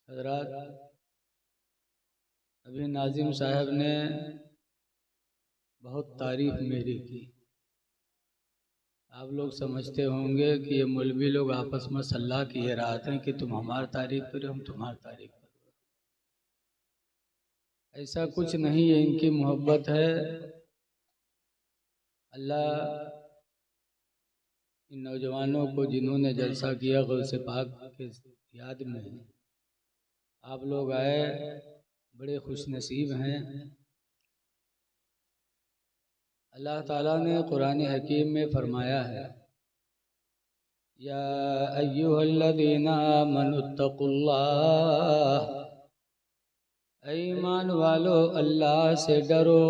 حضرات، ابھی ناظم صاحب نے بہت تعریف میری کی. آپ لوگ سمجھتے ہوں گے کہ یہ مولوی لوگ آپس میں صلاح کیے رہتے ہیں کہ تم ہماری تعریف کرو، ہم تمہاری تعریف کرو. ایسا کچھ نہیں ہے، ان کی محبت ہے. اللہ ان نوجوانوں کو جنہوں نے جلسہ کیا غوث پاک کے یاد میں ہے. آپ لوگ آئے، بڑے خوش نصیب ہیں. اللہ تعالیٰ نے قرآن حکیم میں فرمایا ہے، یا ایھا الذین آمنوا اتقوا اللہ، اے ایمان والو اللہ سے ڈرو.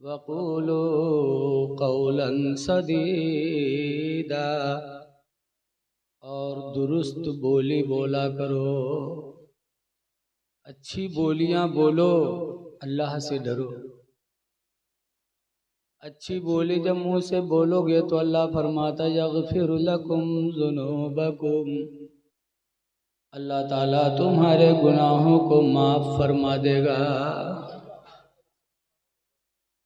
وقولوا قولا سدیدا، اور درست بولی بولا کرو، اچھی بولیاں بولو، اللہ سے ڈرو. اچھی بولی جب منہ سے بولو گے تو اللہ فرماتا یغفر لکم ذنوبکم، اللہ تعالیٰ تمہارے گناہوں کو معاف فرما دے گا.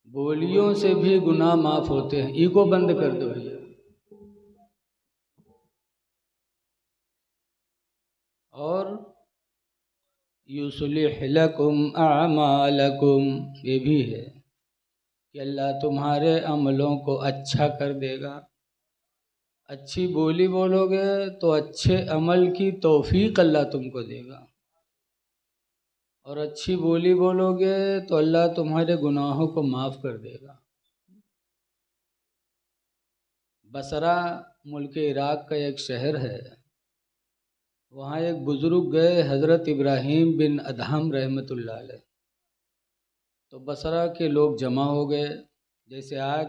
بولیوں سے بھی گناہ معاف ہوتے ہیں. ایگو بند کر دو. اور یصلح لکم اعمالکم، یہ بھی ہے کہ اللہ تمہارے عملوں کو اچھا کر دے گا. اچھی بولی بولو گے تو اچھے عمل کی توفیق اللہ تم کو دے گا، اور اچھی بولی بولو گے تو اللہ تمہارے گناہوں کو معاف کر دے گا. بصرہ ملک عراق کا ایک شہر ہے. وہاں ایک بزرگ گئے، حضرت ابراہیم بن ادہم رحمۃ اللہ علیہ. تو بصرہ کے لوگ جمع ہو گئے. جیسے آج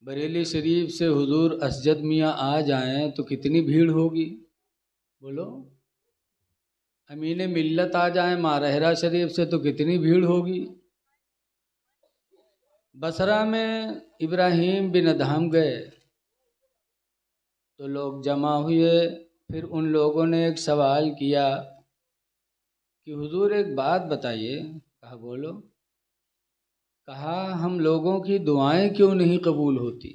بریلی شریف سے حضور اسجد میاں آ جائیں تو کتنی بھیڑ ہوگی، بولو. امین ملت آ جائیں ماہرہ شریف سے تو کتنی بھیڑ ہوگی. بصرہ میں ابراہیم بن ادہم گئے تو لوگ جمع ہوئے. پھر ان لوگوں نے ایک سوال کیا کہ حضور ایک بات بتائیے. کہا بولو. کہا ہم لوگوں کی دعائیں کیوں نہیں قبول ہوتی؟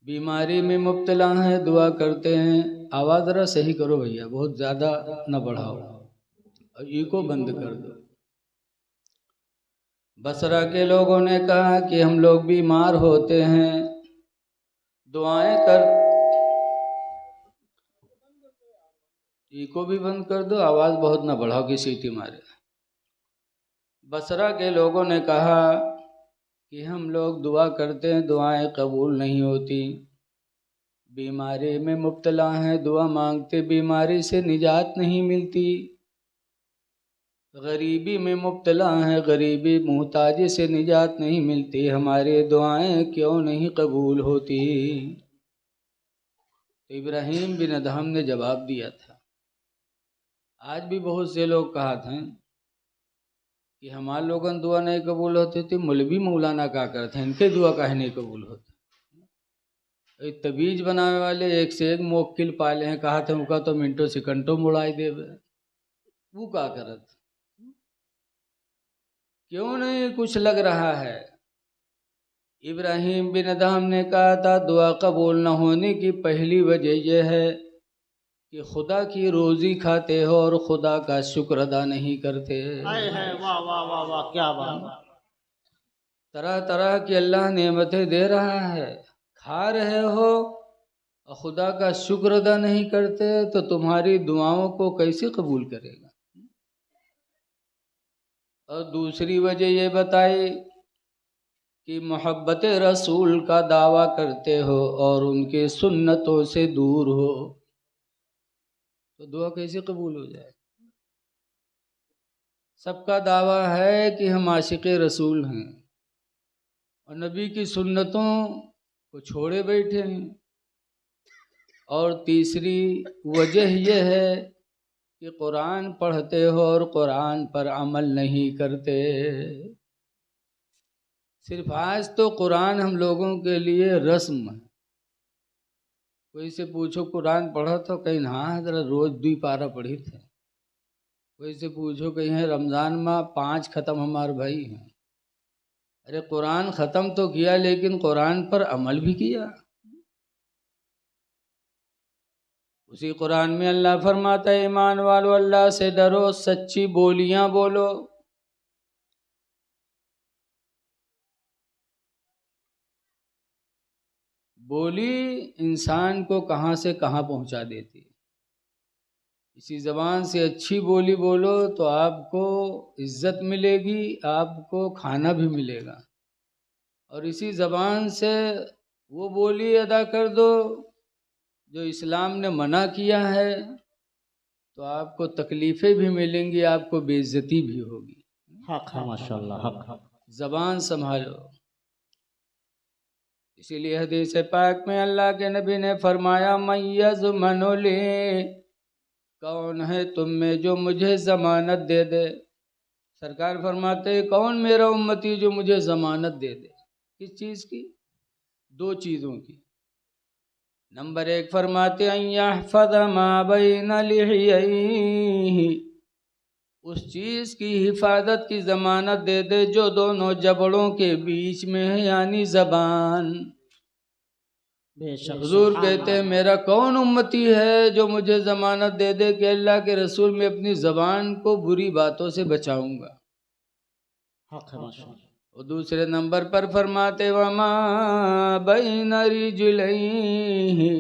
بیماری میں مبتلا ہیں، دعا کرتے ہیں. آواز ذرا صحیح کرو بھیا، بہت زیادہ نہ بڑھاؤ اور ایکو بند کر دو. بصرہ کے لوگوں نے کہا کہ ہم لوگ بیمار ہوتے ہیں، دعائیں کر. ایکو بھی بند کر دو، آواز بہت نہ بڑھاؤ کہ سیٹی مارے. بصرہ کے لوگوں نے کہا کہ ہم لوگ دعا کرتے ہیں، دعائیں قبول نہیں ہوتی. بیماری میں مبتلا ہیں، دعا مانگتے، بیماری سے نجات نہیں ملتی. غریبی میں مبتلا ہیں، غریبی محتاجی سے نجات نہیں ملتی. ہماری دعائیں کیوں نہیں قبول ہوتی؟ ابراہیم بن ادہم نے جواب دیا تھا. آج بھی بہت سے لوگ کہتے ہیں کہ ہمارے لوگوں دعا نہیں قبول ہوتی تھی، مولوی مولانا کا کرتے ہیں، ان کے دعا کاہے نہیں قبول ہوتی؟ تبیج بنانے والے ایک سے ایک موکل پالے ہیں، کہا تھا ان کا تو منٹو سیکنڈوں مڑائی دے بے. وہ کا کرت کیوں نہیں کچھ لگ رہا ہے؟ ابراہیم بن ادہم نے کہا تھا دعا قبول نہ ہونے کی پہلی وجہ یہ ہے کہ خدا کی روزی کھاتے ہو اور خدا کا شکر ادا نہیں کرتے. واہ واہ واہ واہ، کیا بات. طرح طرح کی اللہ نعمتیں دے رہا ہے، کھا رہے ہو اور خدا کا شکر ادا نہیں کرتے تو تمہاری دعاؤں کو کیسے قبول کرے گا؟ اور دوسری وجہ یہ بتائی کہ محبت رسول کا دعویٰ کرتے ہو اور ان کے سنتوں سے دور ہو تو دعا کیسے قبول ہو جائے؟ سب کا دعویٰ ہے کہ ہم عاشق رسول ہیں اور نبی کی سنتوں کو چھوڑے بیٹھے ہیں. اور تیسری وجہ یہ ہے کہ قرآن پڑھتے ہو اور قرآن پر عمل نہیں کرتے. صرف آج تو قرآن ہم لوگوں کے لیے رسم ہے، کوئی سے پوچھو قرآن پڑھو تو کہیں ہاں حضرت روز 2 پارہ پڑھی تھے. کوئی سے پوچھو کہیں ہے رمضان میں 5 ختم ہمارے بھائی ہیں. ارے قرآن ختم تو کیا لیکن قرآن پر عمل بھی کیا. اسی قرآن میں اللہ فرماتا ہے ایمان والو اللہ سے ڈرو، سچی بولیاں بولو. بولی انسان کو کہاں سے کہاں پہنچا دیتی. اسی زبان سے اچھی بولی بولو تو آپ کو عزت ملے گی، آپ کو کھانا بھی ملے گا. اور اسی زبان سے وہ بولی ادا کر دو جو اسلام نے منع کیا ہے تو آپ کو تکلیفیں بھی ملیں گی، آپ کو بے عزتی بھی ہوگی. حق ہے ماشاءاللہ، حق ہے. زبان سنبھالو. اسی لیے حدیث پاک میں اللہ کے نبی نے فرمایا من یضمن لی، کون ہے تم میں جو مجھے ضمانت دے دے. سرکار فرماتے کون میرا امتی جو مجھے ضمانت دے دے. کس چیز کی؟ 2 چیزوں کی. نمبر 1 فرماتے ان یحفظ ما بین لحییہ، اس چیز کی حفاظت کی ضمانت دے دے جو دونوں جبڑوں کے بیچ میں ہے، یعنی زبان. بے شک حضور سبحان کہتے ہیں اللہ. میرا کون امتی ہے جو مجھے ضمانت دے دے کہ اللہ کے رسول میں اپنی زبان کو بری باتوں سے بچاؤں گا. حق ہے ماشاءاللہ. اور دوسرے نمبر پر فرماتے وما بین رجلیہ،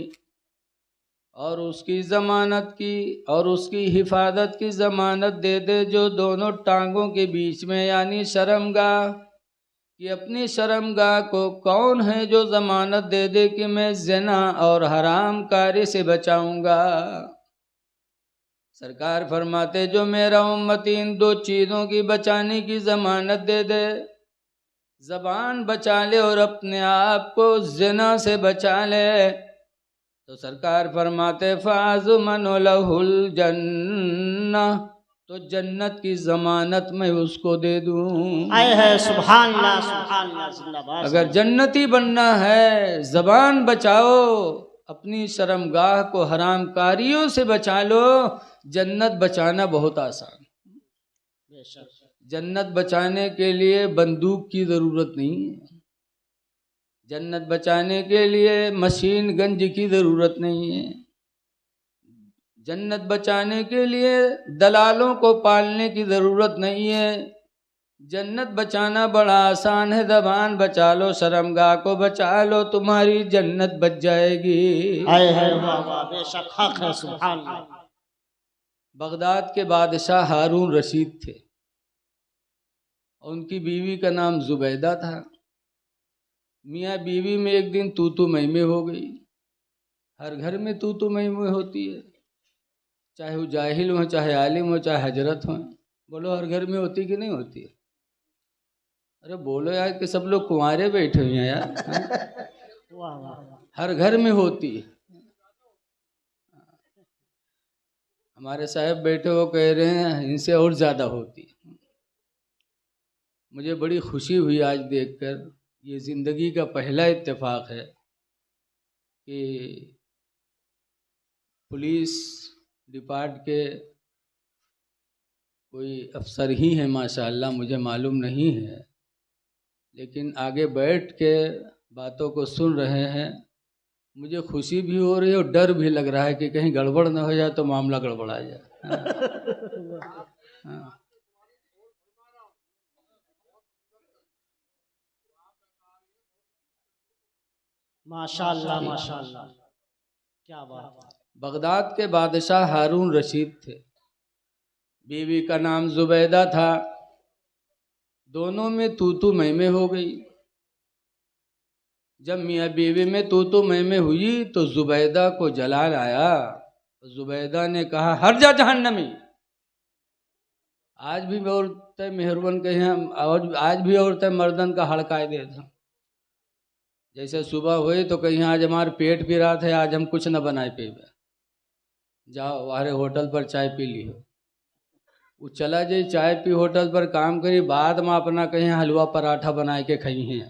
اور اس کی ضمانت کی اور اس کی حفاظت کی ضمانت دے دے جو دونوں ٹانگوں کے بیچ میں، یعنی شرمگاہ. کہ اپنی شرمگاہ کو کون ہے جو ضمانت دے دے کہ میں زنا اور حرام کاری سے بچاؤں گا. سرکار فرماتے جو میرا امتی ان 2 چیزوں کی بچانے کی ضمانت دے دے، زبان بچا لے اور اپنے آپ کو زنا سے بچا لے، تو سرکار فرماتے فَأَضْمَنُ لَهُ الْجَنَّةَ، تو جنت کی ضمانت میں اس کو دے دوں. آئے ہے سبحان اللہ، سبحان اللہ، زندہ باد. اگر جنتی بننا ہے زبان بچاؤ، اپنی شرمگاہ کو حرام کاریوں سے بچا لو. جنت بچانا بہت آسان. بے شک. جنت بچانے کے لیے بندوق کی ضرورت نہیں ہے. جنت بچانے کے لیے مشین گنج کی ضرورت نہیں ہے. جنت بچانے کے لیے دلالوں کو پالنے کی ضرورت نہیں ہے. جنت بچانا بڑا آسان ہے. زبان بچا لو، شرمگاہ کو بچا لو، تمہاری جنت بچ جائے گی. آئے ہے واہ واہ، بے شک حق ہے سبحان اللہ. بغداد کے بادشاہ ہارون رشید تھے. ان کی بیوی کا نام زبیدہ تھا. میاں بیوی میں ایک دن تو میں میں ہو گئی. ہر گھر میں تو میں میں ہوتی ہے، چاہے وہ جاہل ہوں، چاہے عالم ہوں، چاہے حضرت ہوں. بولو ہر گھر میں ہوتی کہ نہیں ہوتی ہے؟ ارے بولو یار کہ سب لوگ کنوارے بیٹھے ہوئے ہیں یار. واہ واہ. ہر گھر میں ہوتی ہے. ہمارے صاحب بیٹھے وہ کہہ رہے ہیں ان سے اور زیادہ ہوتی ہے. مجھے بڑی خوشی ہوئی آج دیکھ کر. یہ زندگی کا پہلا اتفاق ہے کہ پولیس ڈپارٹ کے کوئی افسر ہی ہیں ماشاءاللہ، مجھے معلوم نہیں ہے، لیکن آگے بیٹھ کے باتوں کو سن رہے ہیں. مجھے خوشی بھی ہو رہی ہے اور ڈر بھی لگ رہا ہے کہ کہیں گڑبڑ نہ ہو جائے تو معاملہ گڑبڑا جائے. ماشاءاللہ ماشاءاللہ، کیا بات. بغداد کے بادشاہ ہارون رشید تھے. بیوی کا نام زبیدہ تھا. دونوں میں تو میں ہو گئی. جب میاں بیوی میں تو میں ہوئی تو زبیدہ کو جلال آیا. زبیدہ نے کہا ہٹ جا جہنمی. آج بھی عورتیں مہربان کہیں، آج بھی عورتیں مردن کا ہڑکائے دے تھا. جیسے صبح ہوئی تو کہیں آج ہمارے پیٹ بھی رات ہے، آج ہم کچھ نہ بنائے پی بے، جاؤ ہمارے ہوٹل پر چائے پی لی ہو. وہ چلا جائے چائے پی ہوٹل پر کام کری، بعد میں اپنا کہیں حلوہ پراٹھا بنائے کے کھائی ہیں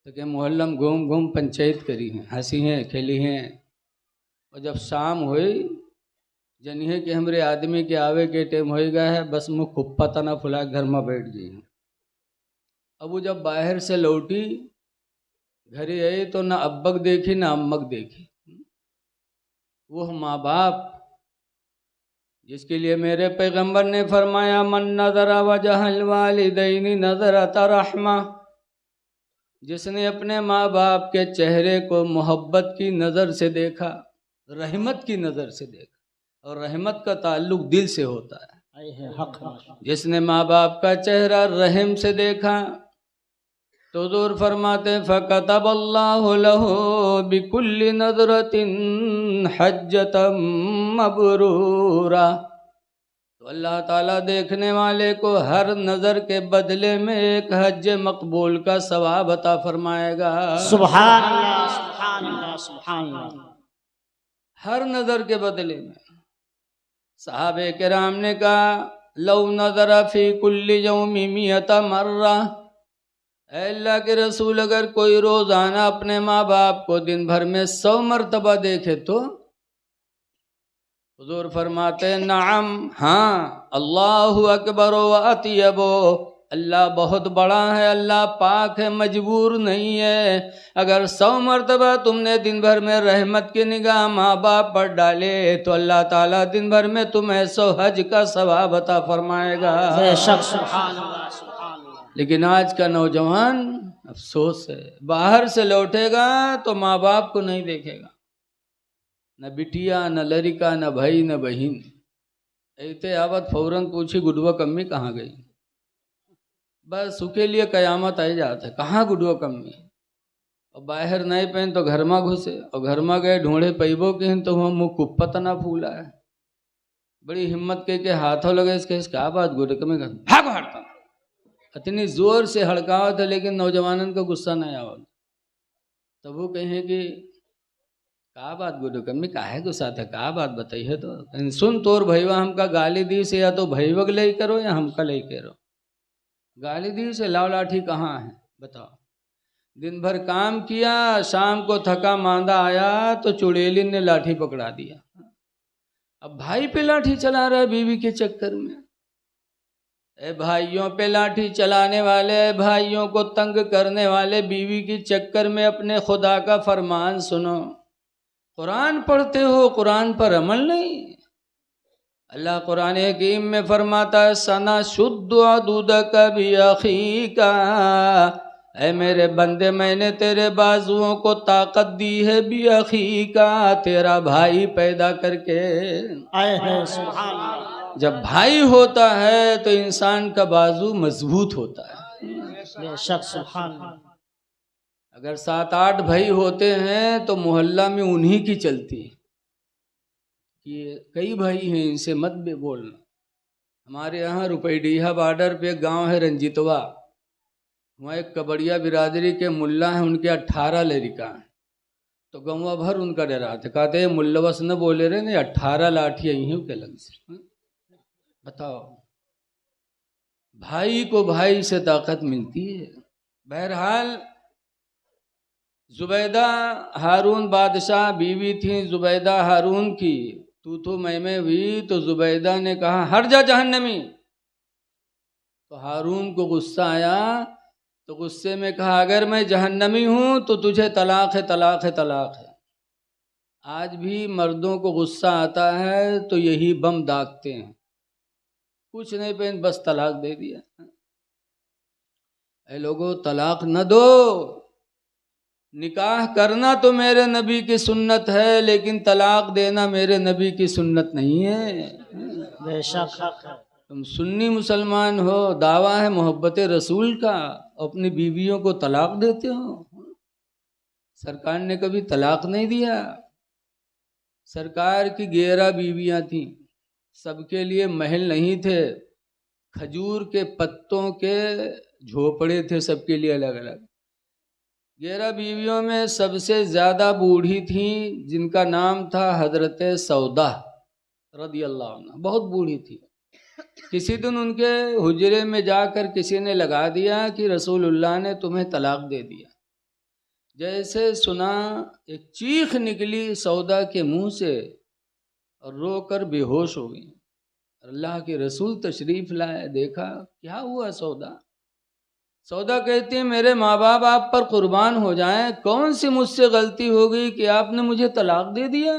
تو کہ محلم گھوم گھوم پنچایت کری ہیں، ہنسی ہیں کھیلی ہیں. اور جب شام ہوئی جنیے کہ ہمارے آدمی کے آوے کے ٹائم ہوئی گیا ہے، بس مجھ کو پتہ نہ پھلا گھر میں بیٹھ جائیں۔ اب وہ جب باہر سے لوٹی گھر ہی آئی تو نہ ابک دیکھی نہ امک دیکھی۔ وہ ماں باپ جس کے لیے میرے پیغمبر نے فرمایا من نظر وجہ الوالدین نظرۃ رحمہ، جس نے اپنے ماں باپ کے چہرے کو محبت کی نظر سے دیکھا، رحمت کی نظر سے دیکھا، اور رحمت کا تعلق دل سے ہوتا ہے۔ جس نے ماں باپ کا چہرہ رحم سے دیکھا تو حضور فرماتے فَكَتَبَ اللَّهُ لَهُ بِكُلِّ نَظْرَةٍ حَجَّةً مَبْرُورًا، تو اللہ تعالیٰ دیکھنے والے کو ہر نظر کے بدلے میں ایک حج مقبول کا ثواب عطا فرمائے گا۔ سبحان اللہ سبحان اللہ سبحان اللہ۔ ہر نظر کے بدلے میں۔ صحابہ کرام نے کہا لو نظر فی کل یوم 100 مرہ، اے اللہ کے رسول اگر کوئی روزانہ اپنے ماں باپ کو دن بھر میں 100 مرتبہ دیکھے تو؟ حضور فرماتے نعم، ہاں، اللہ اکبر و اطیب، اللہ بہت بڑا ہے، اللہ پاک ہے، مجبور نہیں ہے۔ اگر 100 مرتبہ تم نے دن بھر میں رحمت کی نگاہ ماں باپ پر ڈالے تو اللہ تعالیٰ دن بھر میں تمہیں 100 حج کا ثواب عطا فرمائے گا۔ بے شک سبحان اللہ سبحان اللہ۔ لیکن آج کا نوجوان افسوس ہے، باہر سے لوٹے گا تو ماں باپ کو نہیں دیکھے گا، نہ بٹیا نہ لڑکا نہ بھائی نہ بہن۔ ایتے آوت فوراً پوچھی گڈوا کمی کہاں گئی، بس اس کے لیے قیامت آئی جاتا ہے، کہاں گڈوا کمی، اور باہر نہیں پہن تو گھر میں گھسے، اور گھر میں گئے ڈھونڈے پیبو کے ہیں تو وہ منہ کپت نہ پھولا ہے، بڑی ہمت کے ہاتھوں لگے اس کے کیا بات گڈے کمی گھر بھاگ ہٹتا، اتنی زور سے ہڑکاوا تھا لیکن نوجوانوں کا غصہ نہیں آوا، تب وہ کہیں کہ کہا بات گڈو کمی کاہے غصہ تھا، کہا بات بتائیے تو سن تور بھائیوا ہم کا گالی دی سے یا تو بھائیوگ لے کرو یا ہم کا لے کرو، گالی دی سے لاؤ لاٹھی کہاں ہے بتاؤ، دن بھر کام کیا، شام کو تھکا ماندہ آیا تو چڑیلن نے لاٹھی پکڑا دیا، اب بھائی پہ لاٹھی چلا رہا ہے بیوی کے چکر میں۔ اے بھائیوں پہ لاٹھی چلانے والے، بھائیوں کو تنگ کرنے والے، بیوی کی چکر میں اپنے خدا کا فرمان سنو، قرآن پڑھتے ہو قرآن پر عمل نہیں۔ اللہ قرآن حکیم میں فرماتا ہے سَنَشُدُّ عَضُدَكَ بِأَخِيكَ، اے میرے بندے میں نے تیرے بازوؤں کو طاقت دی ہے بِأَخِيكَ، تیرا بھائی پیدا کر کے۔ سبحان اللہ۔ جب بھائی ہوتا ہے تو انسان کا بازو مضبوط ہوتا ہے۔ بے شک سبحان اللہ۔ اگر 7-8 بھائی ہوتے ہیں تو محلہ میں انہی کی چلتی ہے کہ کئی بھائی ہیں ان سے مت بھی بولنا۔ ہمارے یہاں روپیڈیہا بارڈر پہ ایک گاؤں ہے رنجیتوا، وہاں ایک کبڑیا برادری کے ملا ہیں، ان کے 18 لڑکا ہیں، تو گاؤں بھر ان کا ڈرا تھا، کہتے ہیں ملا بس نہ بولے رہے نہیں 18 لاٹھی یہیں کے لگ سے۔ بتاؤ بھائی کو بھائی سے طاقت ملتی ہے۔ بہرحال زبیدہ ہارون بادشاہ بیوی تھی زبیدہ ہارون کی، تو میں ہوئی تو زبیدہ نے کہا ہٹ جا جہنمی، تو ہارون کو غصہ آیا تو غصے میں کہا اگر میں جہنمی ہوں تو تجھے طلاق ہے طلاق ہے طلاق ہے۔ آج بھی مردوں کو غصہ آتا ہے تو یہی بم داغتے ہیں، کچھ نہیں پہن بس طلاق دے دیا۔ اے لوگو طلاق نہ دو، نکاح کرنا تو میرے نبی کی سنت ہے لیکن طلاق دینا میرے نبی کی سنت نہیں ہے۔ بے شک تم سنی مسلمان ہو، دعویٰ ہے محبت رسول کا، اپنی بیویوں کو طلاق دیتے ہو۔ سرکار نے کبھی طلاق نہیں دیا، سرکار کی 11 بیویاں تھیں، سب کے لیے محل نہیں تھے، کھجور کے پتوں کے جھوپڑے تھے سب کے لیے الگ الگ۔ 11 بیویوں میں سب سے زیادہ بوڑھی تھیں جن کا نام تھا حضرت سودا رضی اللہ عنہ، بہت بوڑھی تھی۔ کسی دن ان کے حجرے میں جا کر کسی نے لگا دیا کہ رسول اللہ نے تمہیں طلاق دے دیا، جیسے سنا ایک چیخ نکلی سودا کے منہ سے اور رو کر بے ہوش ہو گئی. اللہ کے رسول تشریف لائے, دیکھا کیا ہوا سودا. سودا کہتی ہے میرے ماں باپ آپ پر قربان ہو جائیں, کون سی مجھ سے غلطی ہو گئی کہ آپ نے مجھے طلاق دے دیا.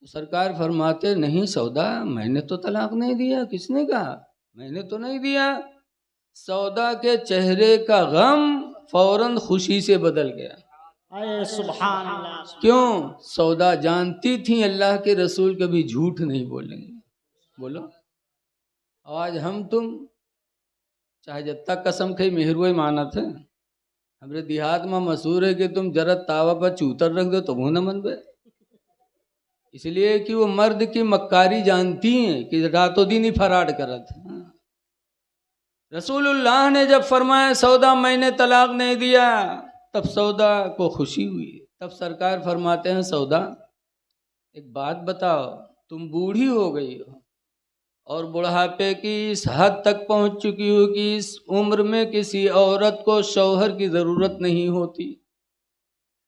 تو سرکار فرماتے نہیں سودا, میں نے تو طلاق نہیں دیا. کس نے کہا؟ میں نے تو نہیں دیا. سودا کے چہرے کا غم فوراً خوشی سے بدل گیا. اے سبحان اللہ. کیوں؟ سودا جانتی تھی اللہ کے رسول کبھی جھوٹ نہیں بولیں گے. بولو آج ہم تم چاہے جب تک قسم کھئی مہروئی مانت ہے, ہمارے دیہات میں مشہور ہے کہ تم جرت تاوا پر چوتر رکھ دو تو وہ نہ من بے. اس لیے کہ وہ مرد کی مکاری جانتی ہیں کہ راتوں دن ہی فراڈ کرت. رسول اللہ نے جب فرمایا سودا میں نے طلاق نہیں دیا, تب سودا کو خوشی ہوئی. تب سرکار فرماتے ہیں سودا ایک بات بتاؤ, تم بوڑھی ہو گئی ہو اور بڑھاپے کی اس حد تک پہنچ چکی ہو کہ اس عمر میں کسی عورت کو شوہر کی ضرورت نہیں ہوتی.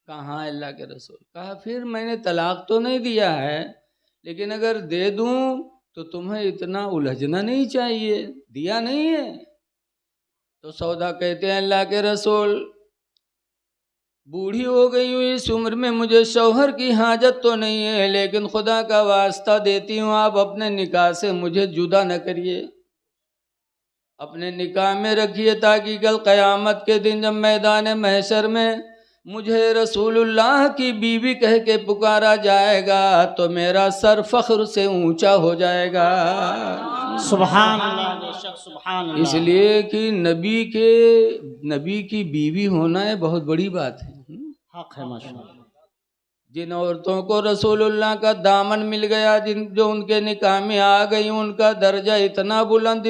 کہاں اللہ کے رسول. کہا پھر میں نے طلاق تو نہیں دیا ہے, لیکن اگر دے دوں تو تمہیں اتنا الجھنا نہیں چاہیے, دیا نہیں ہے. تو سودا کہتے ہیں اللہ کے رسول بوڑھی ہو گئی ہوں, اس عمر میں مجھے شوہر کی حاجت تو نہیں ہے, لیکن خدا کا واسطہ دیتی ہوں آپ اپنے نکاح سے مجھے جدا نہ کریے, اپنے نکاح میں رکھیے تاکہ کل قیامت کے دن جب میدان محشر میں مجھے رسول اللہ کی بیوی کہہ کے پکارا جائے گا تو میرا سر فخر سے اونچا ہو جائے گا. سبحان اللہ, بے شک سبحان اللہ. اس لیے کہ نبی کی بیوی ہونا ہے بہت بڑی بات ہے. حق ہے ماشاءاللہ. جن عورتوں کو رسول اللہ کا دامن مل گیا, جو ان کے نکاح میں آ گئی, ان کا درجہ اتنا بلند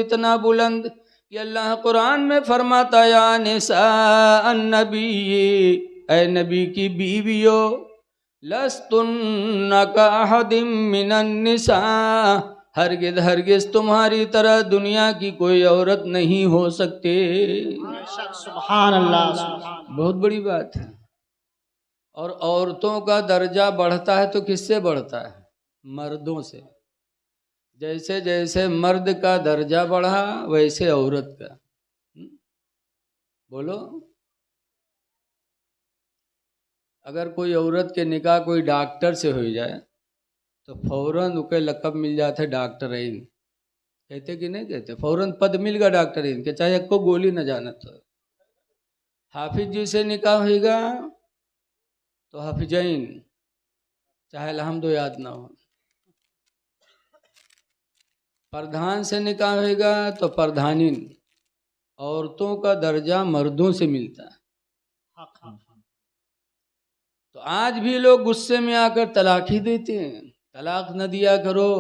کہ اللہ قرآن میں فرماتا یا نساء النبی, اے نبی کی بیویو, لستن کاحد من النساء, ہرگز تمہاری طرح دنیا کی کوئی عورت نہیں ہو سکتے. سبحان اللہ, سبحان. بہت بڑی بات ہے. اور عورتوں کا درجہ بڑھتا ہے تو کس سے بڑھتا ہے؟ مردوں سے. جیسے جیسے مرد کا درجہ بڑھا ویسے عورت کا. بولو اگر کوئی عورت کے نکاح کوئی ڈاکٹر سے ہو جائے تو فوراً اسے لقب مل جاتا ہے ڈاکٹرین. کہتے کہ نہیں کہتے؟ فوراً پد مل گا ڈاکٹرین کہ چاہے کو گولی نہ جانت ہو. حافظ جی سے نکاح ہوئے گا تو حافظین, چاہے الحمد یاد نہ ہو. پردھان سے نکاح ہوئے گا تو پردھانین. عورتوں کا درجہ مردوں سے ملتا ہے. تو آج بھی لوگ غصے میں آ کر طلاق ہی دیتے ہیں. طلاق نہ دیا کرو.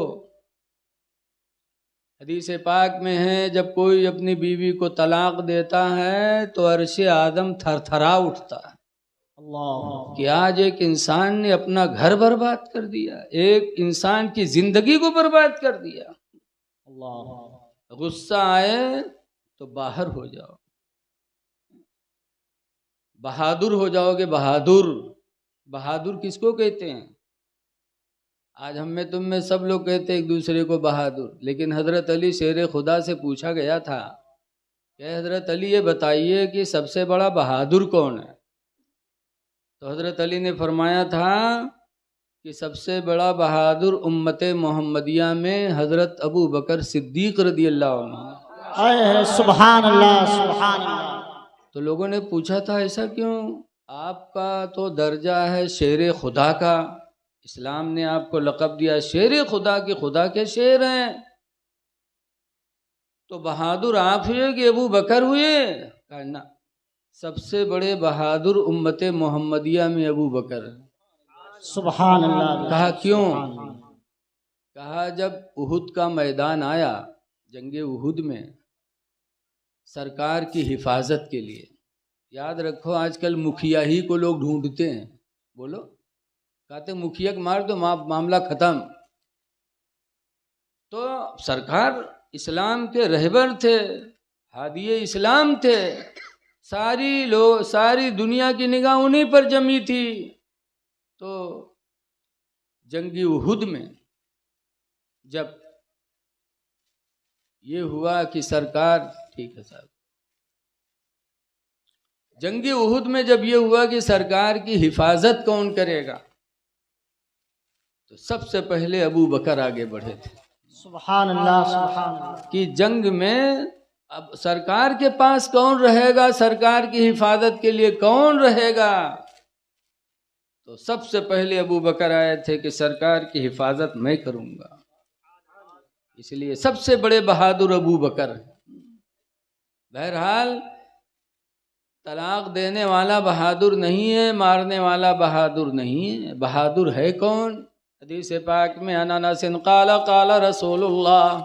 حدیث پاک میں ہے جب کوئی اپنی بیوی کو طلاق دیتا ہے تو عرش آدم تھر تھرا اٹھتا ہے کہ آج ایک انسان نے اپنا گھر برباد کر دیا, ایک انسان کی زندگی کو برباد کر دیا. غصہ آئے تو باہر ہو جاؤ, بہادر ہو جاؤ گے. بہادر کس کو کہتے ہیں؟ آج ہم میں تم میں سب لوگ کہتے ہیں ایک دوسرے کو بہادر, لیکن حضرت علی شیر خدا سے پوچھا گیا تھا کہ حضرت علی یہ بتائیے کہ سب سے بڑا بہادر کون ہے؟ تو حضرت علی نے فرمایا تھا کہ سب سے بڑا بہادر امت محمدیہ میں حضرت ابو بکر صدیق رضی اللہ عنہ. سبحان اللہ, سبحان اللہ. تو لوگوں نے پوچھا تھا ایسا کیوں؟ آپ کا تو درجہ ہے شیر خدا کا, اسلام نے آپ کو لقب دیا شیر خدا کی, خدا کے شیر ہیں, تو بہادر آپ ہوئے کہ ابو بکر ہوئے؟ کہنا سب سے بڑے بہادر امت محمدیہ میں ابو بکر. سبحان اللہ. کہا کیوں؟ کہا جب احد کا میدان آیا, جنگ احد میں سرکار کی حفاظت کے لیے, یاد رکھو آج کل مکھیا ہی کو لوگ ڈھونڈتے ہیں. بولو کہتے مکھیا کو مار دو معاملہ ختم. تو سرکار اسلام کے رہبر تھے, ہادی اسلام تھے, ساری دنیا کی نگاہ انہی پر جمی تھی. تو جنگی احد میں جب یہ ہوا کہ سرکار ٹھیک ہے صاحب جنگی احد میں جب یہ ہوا کہ سرکار کی حفاظت کون کرے گا تو سب سے پہلے ابو بکر آگے بڑھے تھے. سبحان اللہ سبحان اللہ. کہ جنگ میں اب سرکار کے پاس کون رہے گا, سرکار کی حفاظت کے لیے کون رہے گا. تو سب سے پہلے ابو بکر آئے تھے کہ سرکار کی حفاظت میں کروں گا. اس لیے سب سے بڑے بہادر ابو بکر ہیں. بہرحال طلاق دینے والا بہادر نہیں ہے, مارنے والا بہادر نہیں ہے. بہادر ہے کون؟ حدیث پاک میں عن انس قال قال رسول اللہ,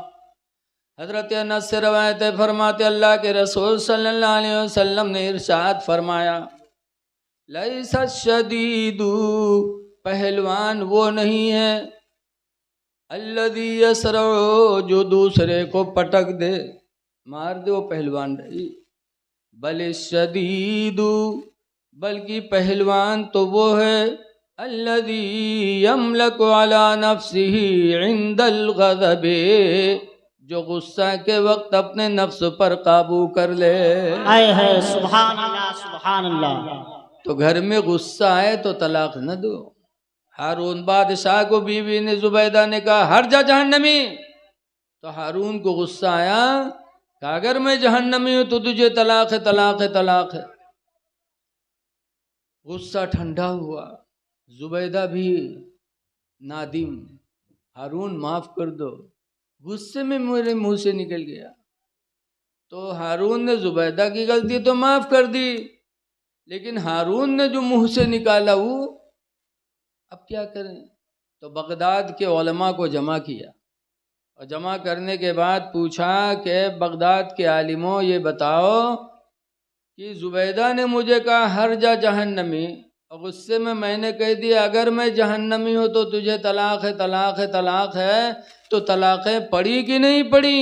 حضرت انس سے روایت ہے, فرماتے اللہ کے رسول صلی اللہ علیہ وسلم نے ارشاد فرمایا لیس الشدید, پہلوان وہ نہیں ہے الذی یسرع, جو دوسرے کو پٹک دے مار دے وہ پہلوان نہیں. بل الشدید, بلکہ پہلوان تو وہ ہے الذی یملک علی نفسہ عند الغضب, جو غصہ کے وقت اپنے نفس پر قابو کر لے. آئے ہے سبحان اللہ سبحان اللہ. تو گھر میں غصہ آئے تو طلاق نہ دو. ہارون بادشاہ کو بیوی نے زبیدہ نے کہا ہر جا جہنمی, تو ہارون کو غصہ آیا کہ اگر میں جہنمی ہوں تو تجھے طلاق ہے طلاق ہے طلاق ہے. غصہ ٹھنڈا ہوا, زبیدہ بھی نادم, ہارون معاف کر دو, غصے میں میرے منہ سے نکل گیا. تو ہارون نے زبیدہ کی غلطی تو معاف کر دی, لیکن ہارون نے جو منہ سے نکالا وہ اب کیا کریں. تو بغداد کے علماء کو جمع کیا, اور جمع کرنے کے بعد پوچھا کہ بغداد کے عالموں یہ بتاؤ کہ زبیدہ نے مجھے کہا ہر جا جہنمی, اور غصے میں نے کہہ دیا اگر میں جہنمی ہوں تو تجھے طلاق ہے طلاق ہے طلاق ہے, تو طلاقیں پڑی کہ نہیں پڑی؟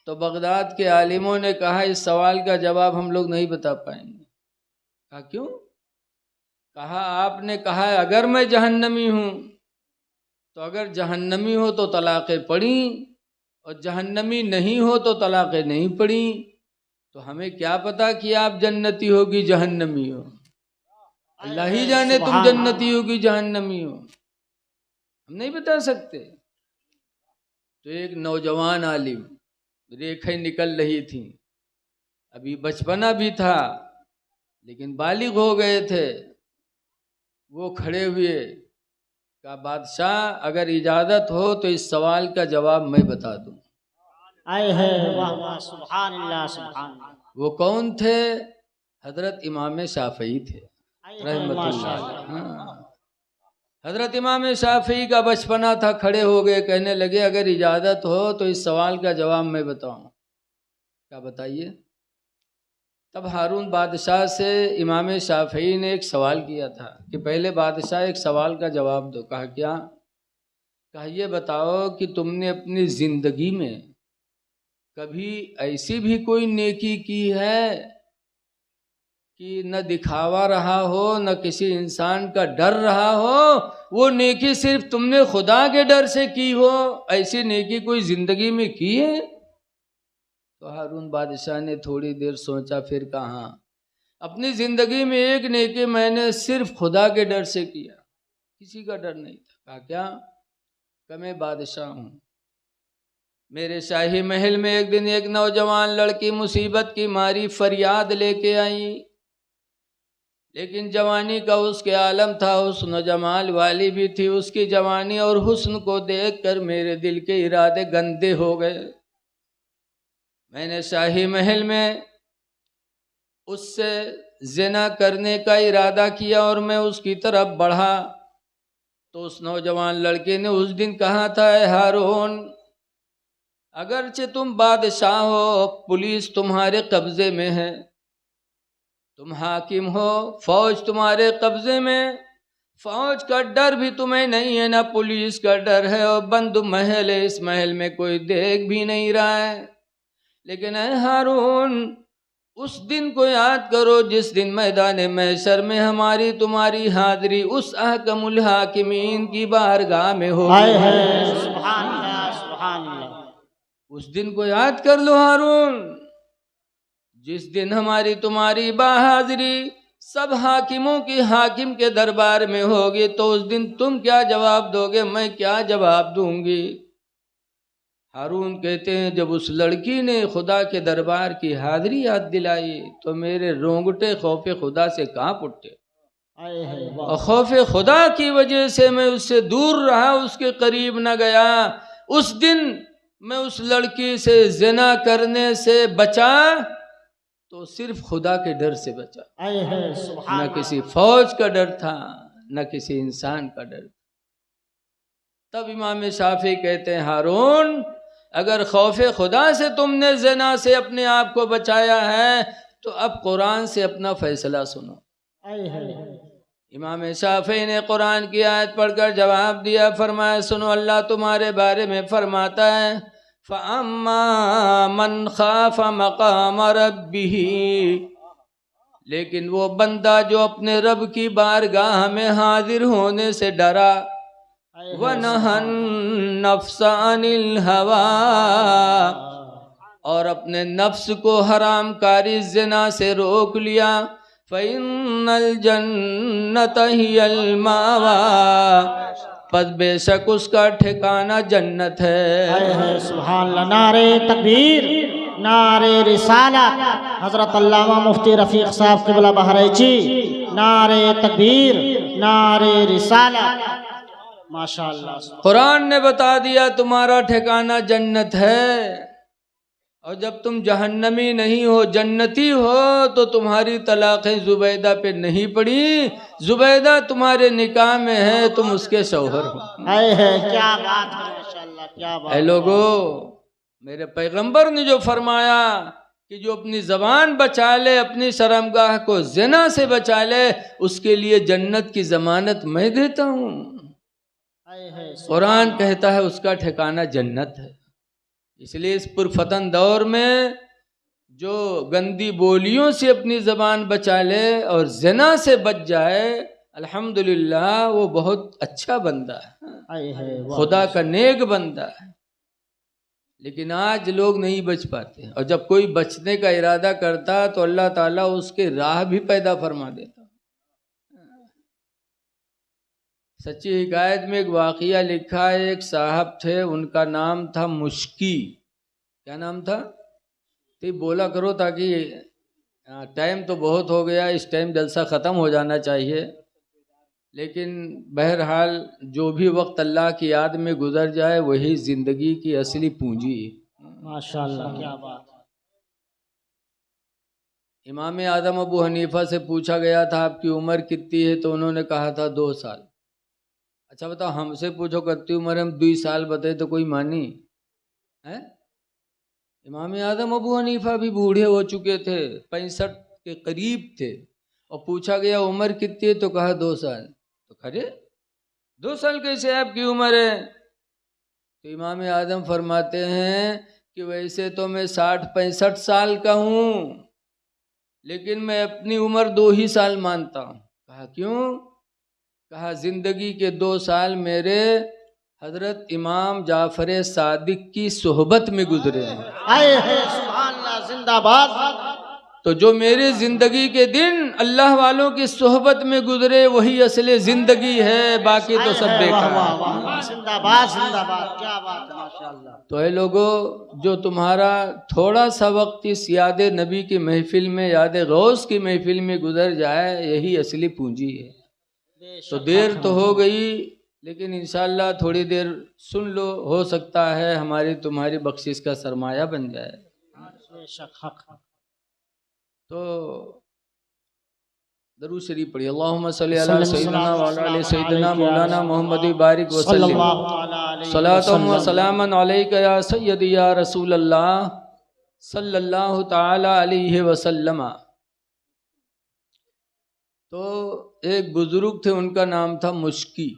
تو بغداد کے عالموں نے کہا اس سوال کا جواب ہم لوگ نہیں بتا پائیں گے. کہا کیوں؟ کہا آپ نے کہا اگر میں جہنمی ہوں, تو اگر جہنمی ہو تو طلاقیں پڑیں, اور جہنمی نہیں ہو تو طلاقیں نہیں پڑیں. تو ہمیں کیا پتا کہ آپ جنتی ہوگی جہنمی ہو, اللہ ہی جانے تم جنتی ہوگی جہنمی ہو, ہم نہیں بتا سکتے. تو ایک نوجوان عالم, ریکھیں نکل رہی تھیں, ابھی بچپنا بھی تھا لیکن بالغ ہو گئے تھے, وہ کھڑے ہوئے کہا بادشاہ اگر اجازت ہو تو اس سوال کا جواب میں بتا دوں. آئے ہے واہ واہ سبحان اللہ سبحان اللہ. وہ کون تھے؟ حضرت امام شافعی تھے رحمت اللہ. حضرت امام شافعی کا بچپنا تھا, کھڑے ہو گئے, کہنے لگے اگر اجازت ہو تو اس سوال کا جواب میں بتاؤں. کیا بتائیے؟ تب ہارون بادشاہ سے امام شافعی نے ایک سوال کیا تھا کہ پہلے بادشاہ ایک سوال کا جواب دو. کہا کیا؟ کہا یہ بتاؤ کہ تم نے اپنی زندگی میں کبھی ایسی بھی کوئی نیکی کی ہے کہ نہ دکھاوا رہا ہو نہ کسی انسان کا ڈر رہا ہو, وہ نیکی صرف تم نے خدا کے ڈر سے کی ہو, ایسی نیکی کوئی زندگی میں کی ہے؟ تو ہارون بادشاہ نے تھوڑی دیر سوچا, پھر کہا اپنی زندگی میں ایک نیکی میں نے صرف خدا کے ڈر سے کیا, کسی کا ڈر نہیں تھا. کہا کیا؟ کہ میں بادشاہ ہوں, میرے شاہی محل میں ایک دن ایک نوجوان لڑکی مصیبت کی ماری فریاد لے کے آئی, لیکن جوانی کا اس کے عالم تھا, حسن و جمال والی بھی تھی. اس کی جوانی اور حسن کو دیکھ کر میرے دل کے ارادے گندے ہو گئے. میں نے شاہی محل میں اس سے زنا کرنے کا ارادہ کیا اور میں اس کی طرف بڑھا. تو اس نوجوان لڑکے نے اس دن کہا تھا اے ہارون, اگرچہ تم بادشاہ ہو, پولیس تمہارے قبضے میں ہے, تم حاکم ہو, فوج تمہارے قبضے میں, فوج کا ڈر بھی تمہیں نہیں ہے نہ پولیس کا ڈر ہے, اور بند محل ہے, اس محل میں کوئی دیکھ بھی نہیں رہا ہے. لیکن اے ہارون اس دن کو یاد کرو جس دن میدان محشر میں ہماری تمہاری حاضری اس احکم الحاکمین کی بارگاہ میں ہوگی۔ سبحان اللہ سبحان اللہ۔ اس دن کو یاد کر لو ہارون، جس دن ہماری تمہاری باحاضری سب حاکموں کی حاکم کے دربار میں ہوگی، تو اس دن تم کیا جواب دو گے، میں کیا جواب دوں گی؟ ہارون کہتے ہیں جب اس لڑکی نے خدا کے دربار کی حاضری یاد دلائی تو میرے رونگٹے خوف خدا سے کانپ اٹھے، اور خوف خدا کی وجہ سے میں اس سے دور رہا، اس کے قریب نہ گیا۔ اس دن میں اس لڑکی سے زنا کرنے سے بچا تو صرف خدا کے ڈر سے بچا، نہ کسی فوج کا ڈر تھا نہ کسی انسان کا ڈر تھا۔ تب امام شافعی کہتے ہیں ہارون، اگر خوف خدا سے تم نے زنا سے اپنے آپ کو بچایا ہے تو اب قرآن سے اپنا فیصلہ سنو۔ امام شافعی نے قرآن کی آیت پڑھ کر جواب دیا، فرمایا سنو، اللہ تمہارے بارے میں فرماتا ہے فَأَمَّا مَنْ خَافَ مَقَامَ رَبِّهِ، لیکن وہ بندہ جو اپنے رب کی بارگاہ میں حاضر ہونے سے ڈرا، وَنَهَى النَّفْسَ عَنِ الْهَوَىٰ، اور اپنے نفس کو حرام کاری زنا سے روک لیا، فَإِنَّ الْجَنَّةَ هِيَ الْمَأْوَىٰ، پس بے شک اس کا ٹھکانہ جنت ہے۔ سبحان اللہ، نعرہ تکبیر، نعرہ رسالت، حضرت علامہ مفتی رفیق صاحب قبلہ بہرائچی، نعرہ تکبیر، نعرہ رسالت، ماشاءاللہ۔ قرآن نے بتا دیا تمہارا ٹھکانہ جنت ہے، اور جب تم جہنمی نہیں ہو جنتی ہو تو تمہاری طلاقیں زبیدہ پہ نہیں پڑی، زبیدہ تمہارے نکاح میں ہے، تم اس کے شوہر ہو۔ کیا بات ہے، ماشاءاللہ کیا بات۔ اے لوگو، میرے پیغمبر نے جو فرمایا کہ جو اپنی زبان بچا لے، اپنی شرمگاہ کو زنا سے بچا لے، اس کے لیے جنت کی ضمانت میں دیتا ہوں۔ قرآن کہتا ہے اس کا ٹھکانہ جنت ہے۔ اس لیے اس پرفتن دور میں جو گندی بولیوں سے اپنی زبان بچا لے اور زنا سے بچ جائے، الحمدللہ وہ بہت اچھا بندہ ہے، خدا کا نیک بندہ ہے۔ لیکن آج لوگ نہیں بچ پاتے، اور جب کوئی بچنے کا ارادہ کرتا تو اللہ تعالیٰ اس کے راہ بھی پیدا فرما دیتا۔ سچی حکایت میں ایک واقعہ لکھا ہے، ایک صاحب تھے، ان کا نام تھا مشکی۔ کیا نام تھا؟ تو بولا کرو تاکہ ٹائم تو بہت ہو گیا، اس ٹائم جلسہ ختم ہو جانا چاہیے، لیکن بہرحال جو بھی وقت اللہ کی یاد میں گزر جائے وہی زندگی کی اصلی پونجی ہے۔ ماشاءاللہ کیا بات۔ امام اعظم ابو حنیفہ سے پوچھا گیا تھا آپ کی عمر کتنی ہے، تو انہوں نے کہا تھا 2 سال۔ اچھا بتاؤ، ہم سے پوچھو کتنی عمر ہے، ہم 2 سال بتائے تو کوئی مانی ہے؟ امام اعظم ابو حنیفہ بھی بوڑھے ہو چکے تھے، 65 کے قریب تھے، اور پوچھا گیا عمر کتنی ہے تو کہا 2 سال۔ تو کھڑے 2 سال کیسے آپ کی عمر ہے؟ تو امام اعظم فرماتے ہیں کہ ویسے تو میں 60-65 سال کا ہوں، لیکن میں اپنی عمر 2 ہی سال مانتا ہوں۔ کہا کیوں؟ کہا زندگی کے 2 سال میرے حضرت امام جعفر صادق کی صحبت میں گزرے ہیں۔ سبحان اللہ، زندہ باد۔ تو جو میری زندگی کے دن اللہ والوں کی صحبت میں گزرے وہی اصل زندگی ہے، باقی تو سب بیکار ہے۔ زندہ باد، زندہ باد، کیا بات ہے، ماشاءاللہ۔ تو اے لوگو، جو تمہارا تھوڑا سا وقت اس یاد نبی کی محفل میں، یاد غوث کی محفل میں گزر جائے، یہی اصلی پونجی ہے۔ تو دیر تو ہو گئی، لیکن انشاءاللہ تھوڑی دیر سن لو، ہو سکتا ہے ہماری تمہاری بخشش کا سرمایہ بن جائے۔ تو درود شریف پڑھی، اللہم صلی علی سیدنا وعلی آل سیدنا مولانا محمد بارک وسلم، صلاۃ و سلام علیک یا سیدی یا رسول اللہ صلی اللہ تعالی علیہ وسلم۔ تو ایک بزرگ تھے، ان کا نام تھا مشکی۔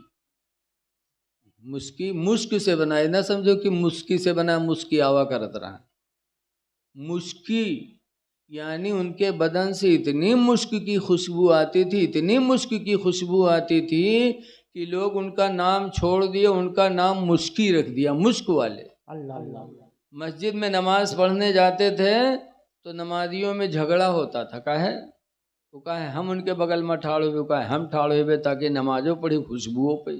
مشکی مشک سے بنا ہے، نہ سمجھو کہ مسکی سے بنا، مسکی آوا کرت رہا۔ مشکی یعنی ان کے بدن سے اتنی مشک کی خوشبو آتی تھی، اتنی مشک کی خوشبو آتی تھی کہ لوگ ان کا نام چھوڑ دیے، ان کا نام مشکی رکھ دیا، مشک والے۔ اللہ اللہ مسجد میں نماز پڑھنے جاتے تھے تو نمازیوں میں جھگڑا ہوتا تھا، کہے وہ کہے ہم ان کے بغل میں ٹھاڑ ہوئے، کہے ہم ٹھاڑ ہوئے، تاکہ نمازوں پڑھی خوشبو پہ۔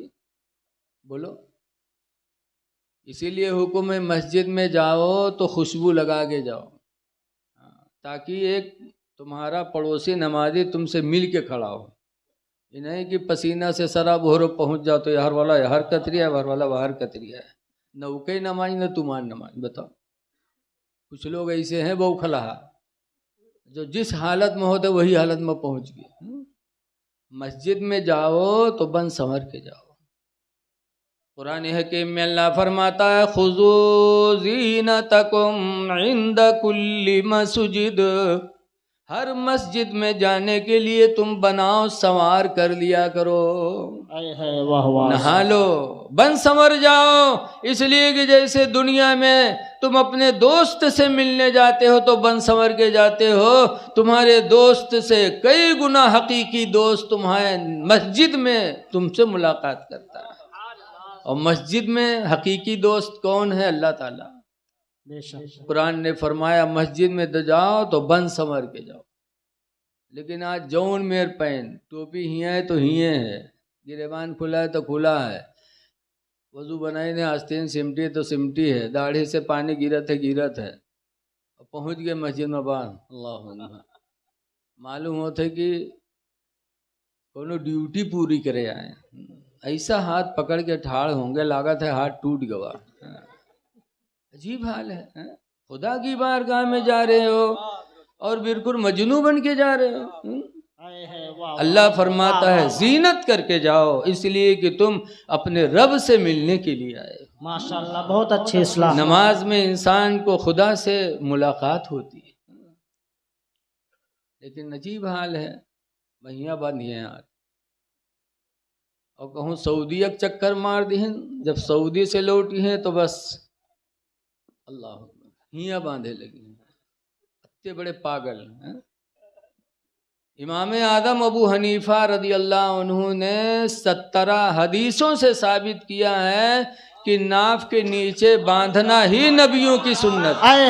بولو، اسی لیے حکم ہے مسجد میں جاؤ تو خوشبو لگا کے جاؤ، تاکہ ایک تمہارا پڑوسی نمازی تم سے مل کے کھڑا ہو، یہ نہیں کہ پسینہ سے سراب ہو پہنچ جاؤ تو یہاں والا یہاں کتریا ہے، وہاں والا وہاں کتریا ہے، نہ وکئی نماز نہ تمہاری نماز۔ بتاؤ، کچھ لوگ ایسے ہیں بہو کھلا، جو جس حالت میں ہوتے وہی حالت میں پہنچ گئے۔ مسجد میں جاؤ تو بن سنور کے جاؤ۔ قرآن حکیم میں اللہ فرماتا ہے خذوا زینتکم عند کل مسجد، ہر مسجد میں جانے کے لیے تم بناؤ سنوار کر لیا کرو، نہا لو، بن سنور جاؤ۔ اس لیے کہ جیسے دنیا میں تم اپنے دوست سے ملنے جاتے ہو تو بن سنور کے جاتے ہو، تمہارے دوست سے کئی گنا حقیقی دوست تمہارے مسجد میں تم سے ملاقات کرتا ہے۔ اور مسجد میں حقیقی دوست کون ہے؟ اللہ تعالیٰ۔ قرآن نے فرمایا مسجد میں جاؤ تو بن سنور کے جاؤ۔ لیکن آج جون میر پہن، ٹوپی ہیاں ہے تو ہیاں ہے، گریبان کھلا ہے تو کھلا ہے، وضو بنائی نے آستین سمٹی ہے تو سمٹی ہے، داڑھی سے پانی گرت ہے گرت ہے، اور پہنچ گئے مسجد میں بعد اللہ اکبر، معلوم ہوتا ہے کہ کونو ڈیوٹی پوری کرے آئے، ایسا ہاتھ پکڑ کے ٹھاڑ ہوں گے لاگت ہے ہاتھ ٹوٹ گوا۔ عجیب حال ہے، خدا کی بارگاہ میں جا رہے ہو اور بالکل مجنوں بن کے جا رہے ہو۔ اللہ فرماتا ہے زینت کر کے جاؤ، اس لیے کہ تم اپنے رب سے ملنے کے لیے آئے۔ ماشاءاللہ بہت اچھے اصلاح۔ نماز میں انسان کو خدا سے ملاقات ہوتی ہے، لیکن عجیب حال ہے، وہیاں بندھی ہیں آج، اور کہوں سعودی ایک چکر مار دی ہیں، جب سعودی سے لوٹی ہیں تو بس اللہ ہیاں باندھے لگی ہیں، اتنے بڑے پاگل ہیں۔ امام اعظم ابو حنیفہ رضی اللہ عنہ نے 17 حدیثوں سے ثابت کیا ہے کہ ناف کے نیچے باندھنا ہی نبیوں کی سنت ہے۔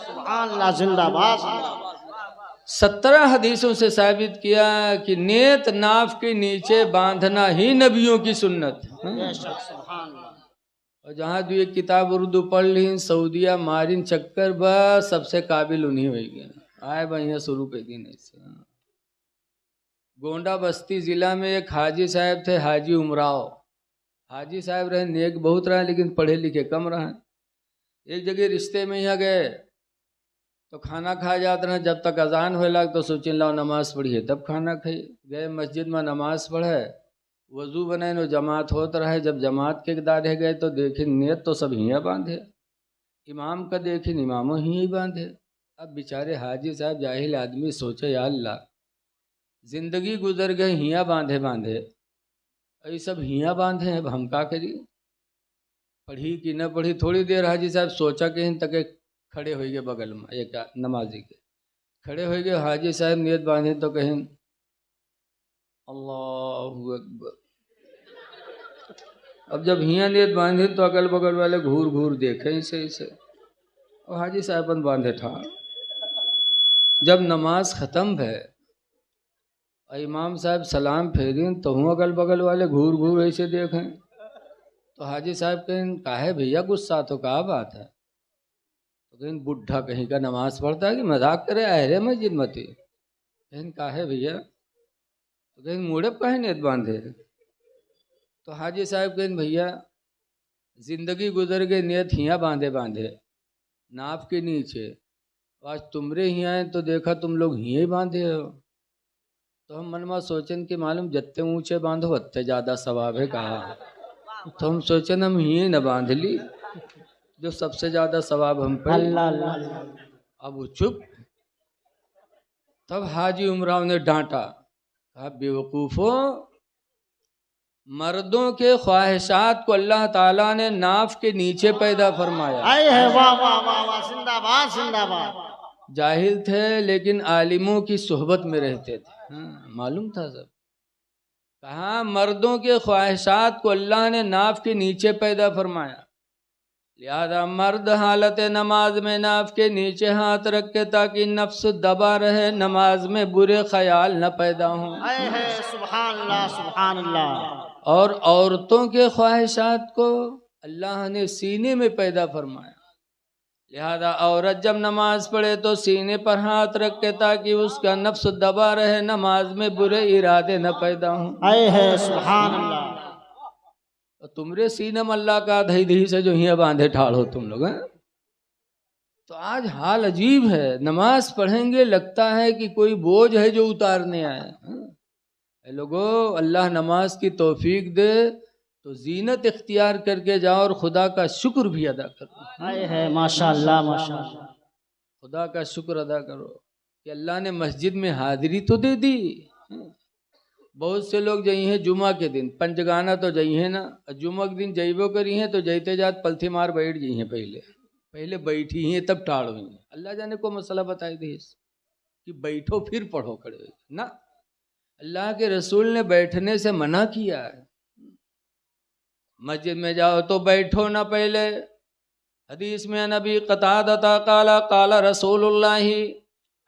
سبحان اللہ زندہ باد۔ 17 حدیثوں سے ثابت کیا کہ نیت ناف کے نیچے باندھنا ہی نبیوں کی سنت ہے۔ اور جہاں تو یہ کتاب اردو پڑھ لی سعودیہ مارن چکر بس سب سے قابل انہی ہوئی گئے، آئے بھائیاں شروع پہ دن ایسے۔ گونڈا بستی ضلع میں ایک حاجی صاحب تھے، حاجی امراؤ، حاجی صاحب رہے، نیک بہت رہے لیکن پڑھے لکھے کم رہے۔ ایک جگہ رشتے میں یہاں گئے تو کھانا کھا جاتا رہا، جب تک اذان ہوئے لگ تو سوچیں لاؤ نماز پڑھیے تب کھانا کھائیے۔ گئے مسجد میں نماز پڑھے، وضو بنائے نو جماعت ہوتا رہے، جب جماعت کے دارے گئے تو دیکھیں نیت تو سب ہیاں باندھے، امام کا دیکھیں اماموں ہی باندھے۔ اب بیچارے حاجی صاحب جاہل آدمی سوچے یا اللہ زندگی گزر گئے ہیاں باندھے باندھے، یہ سب ہیاں باندھے ہیں، اب ہم کا کری؟ پڑھی کہ نہ پڑھی؟ تھوڑی دیر حاجی صاحب سوچا کہ تک کھڑے ہوئی گئے بغل میں ایک نمازی کے، کھڑے ہوئی گئے، حاجی صاحب نیت باندھے تو کہیں اللہ اکبر۔ اب جب ہیاں نیت باندھے تو اگل بغل والے گھور گھور دیکھے اسے اور حاجی صاحب باندھے تھا۔ جب نماز ختم ہے اور امام صاحب سلام پھیریں تو ہوں اگل بغل والے گھور گھور ایسے دیکھیں تو حاجی صاحب کہیں کہا ہے بھیا غصہ تو کہا بات ہے؟ تو کہیں بڈھا کہیں کا نماز پڑھتا ہے کہ مذاق کرے اہرے مسجد متی، کہیں کہا ہے بھیا؟ تو کہیں موڑب کہیں نیت باندھے؟ تو حاجی صاحب کہیں بھیا زندگی گزر گئی نیت ہیاں باندھے باندھے ناف کے نیچے، آج تمرے ہی آئے تو دیکھا تم لوگ ہی باندھے ہو، تو ہم من میں سوچیں کہ معلوم جتنے اونچے باندھو اتنے زیادہ ثواب ہے کہا، تو ہم سوچیں ہم ہی نہ باندھ لی جو سب سے زیادہ ثواب ہم پہ۔ اب وہ چپ۔ تب حاجی عمراؤ نے ڈانٹا، کہا بے وقوفو مردوں کے خواہشات کو اللہ تعالیٰ نے ناف کے نیچے پیدا فرمایا. آئے ہے واہ واہ واہ واہ زندہ باد زندہ باد. جاہل تھے لیکن عالموں کی صحبت میں رہتے تھے. معلوم تھا سب. کہا مردوں کے خواہشات کو اللہ نے ناف کے نیچے پیدا فرمایا، لہذا مرد حالت نماز میں ناف کے نیچے ہاتھ رکھے تاکہ نفس دبا رہے، نماز میں برے خیال نہ پیدا ہوں. آئے ہے سبحان اللہ سبحان اللہ. اور عورتوں کے خواہشات کو اللہ نے سینے میں پیدا فرمایا، لہذا عورت جب نماز پڑھے تو سینے پر ہاتھ رکھے تاکہ اس کا نفس دبا رہے، نماز میں برے ارادے نہ پیدا ہوں. آئے ہے سبحان اللہ. تمرے سینم اللہ کا دہی دہی سے جو ہی باندھے ٹھاڑ ہو تم لوگ ہیں. تو آج حال عجیب ہے، نماز پڑھیں گے لگتا ہے کہ کوئی بوجھ ہے جو اتارنے آئے. اے لوگو، اللہ نماز کی توفیق دے تو زینت اختیار کر کے جاؤ اور خدا کا شکر بھی ادا کرو. آئے ہے ماشاء اللہ ماشاء اللہ. خدا کا شکر ادا کرو کہ اللہ نے مسجد میں حاضری تو دے دی. بہت سے لوگ جئی ہیں جمعہ کے دن پنجگانا تو جئی ہیں نا، جمعہ کے دن جیبو کری ہیں تو جیتے جات پلتھی مار بیٹھ جئی ہیں. پہلے بیٹھی ہیں تب ٹھاڑ ہوئی ہیں. اللہ جانے کو مسئلہ بتائی دی کہ بیٹھو پھر پڑھو کھڑے ہوئے نا. اللہ کے رسول نے بیٹھنے سے منع کیا ہے. مسجد میں جاؤ تو بیٹھو نہ. پہلے حدیث میں نبی قتادہ قال قال رسول اللہ،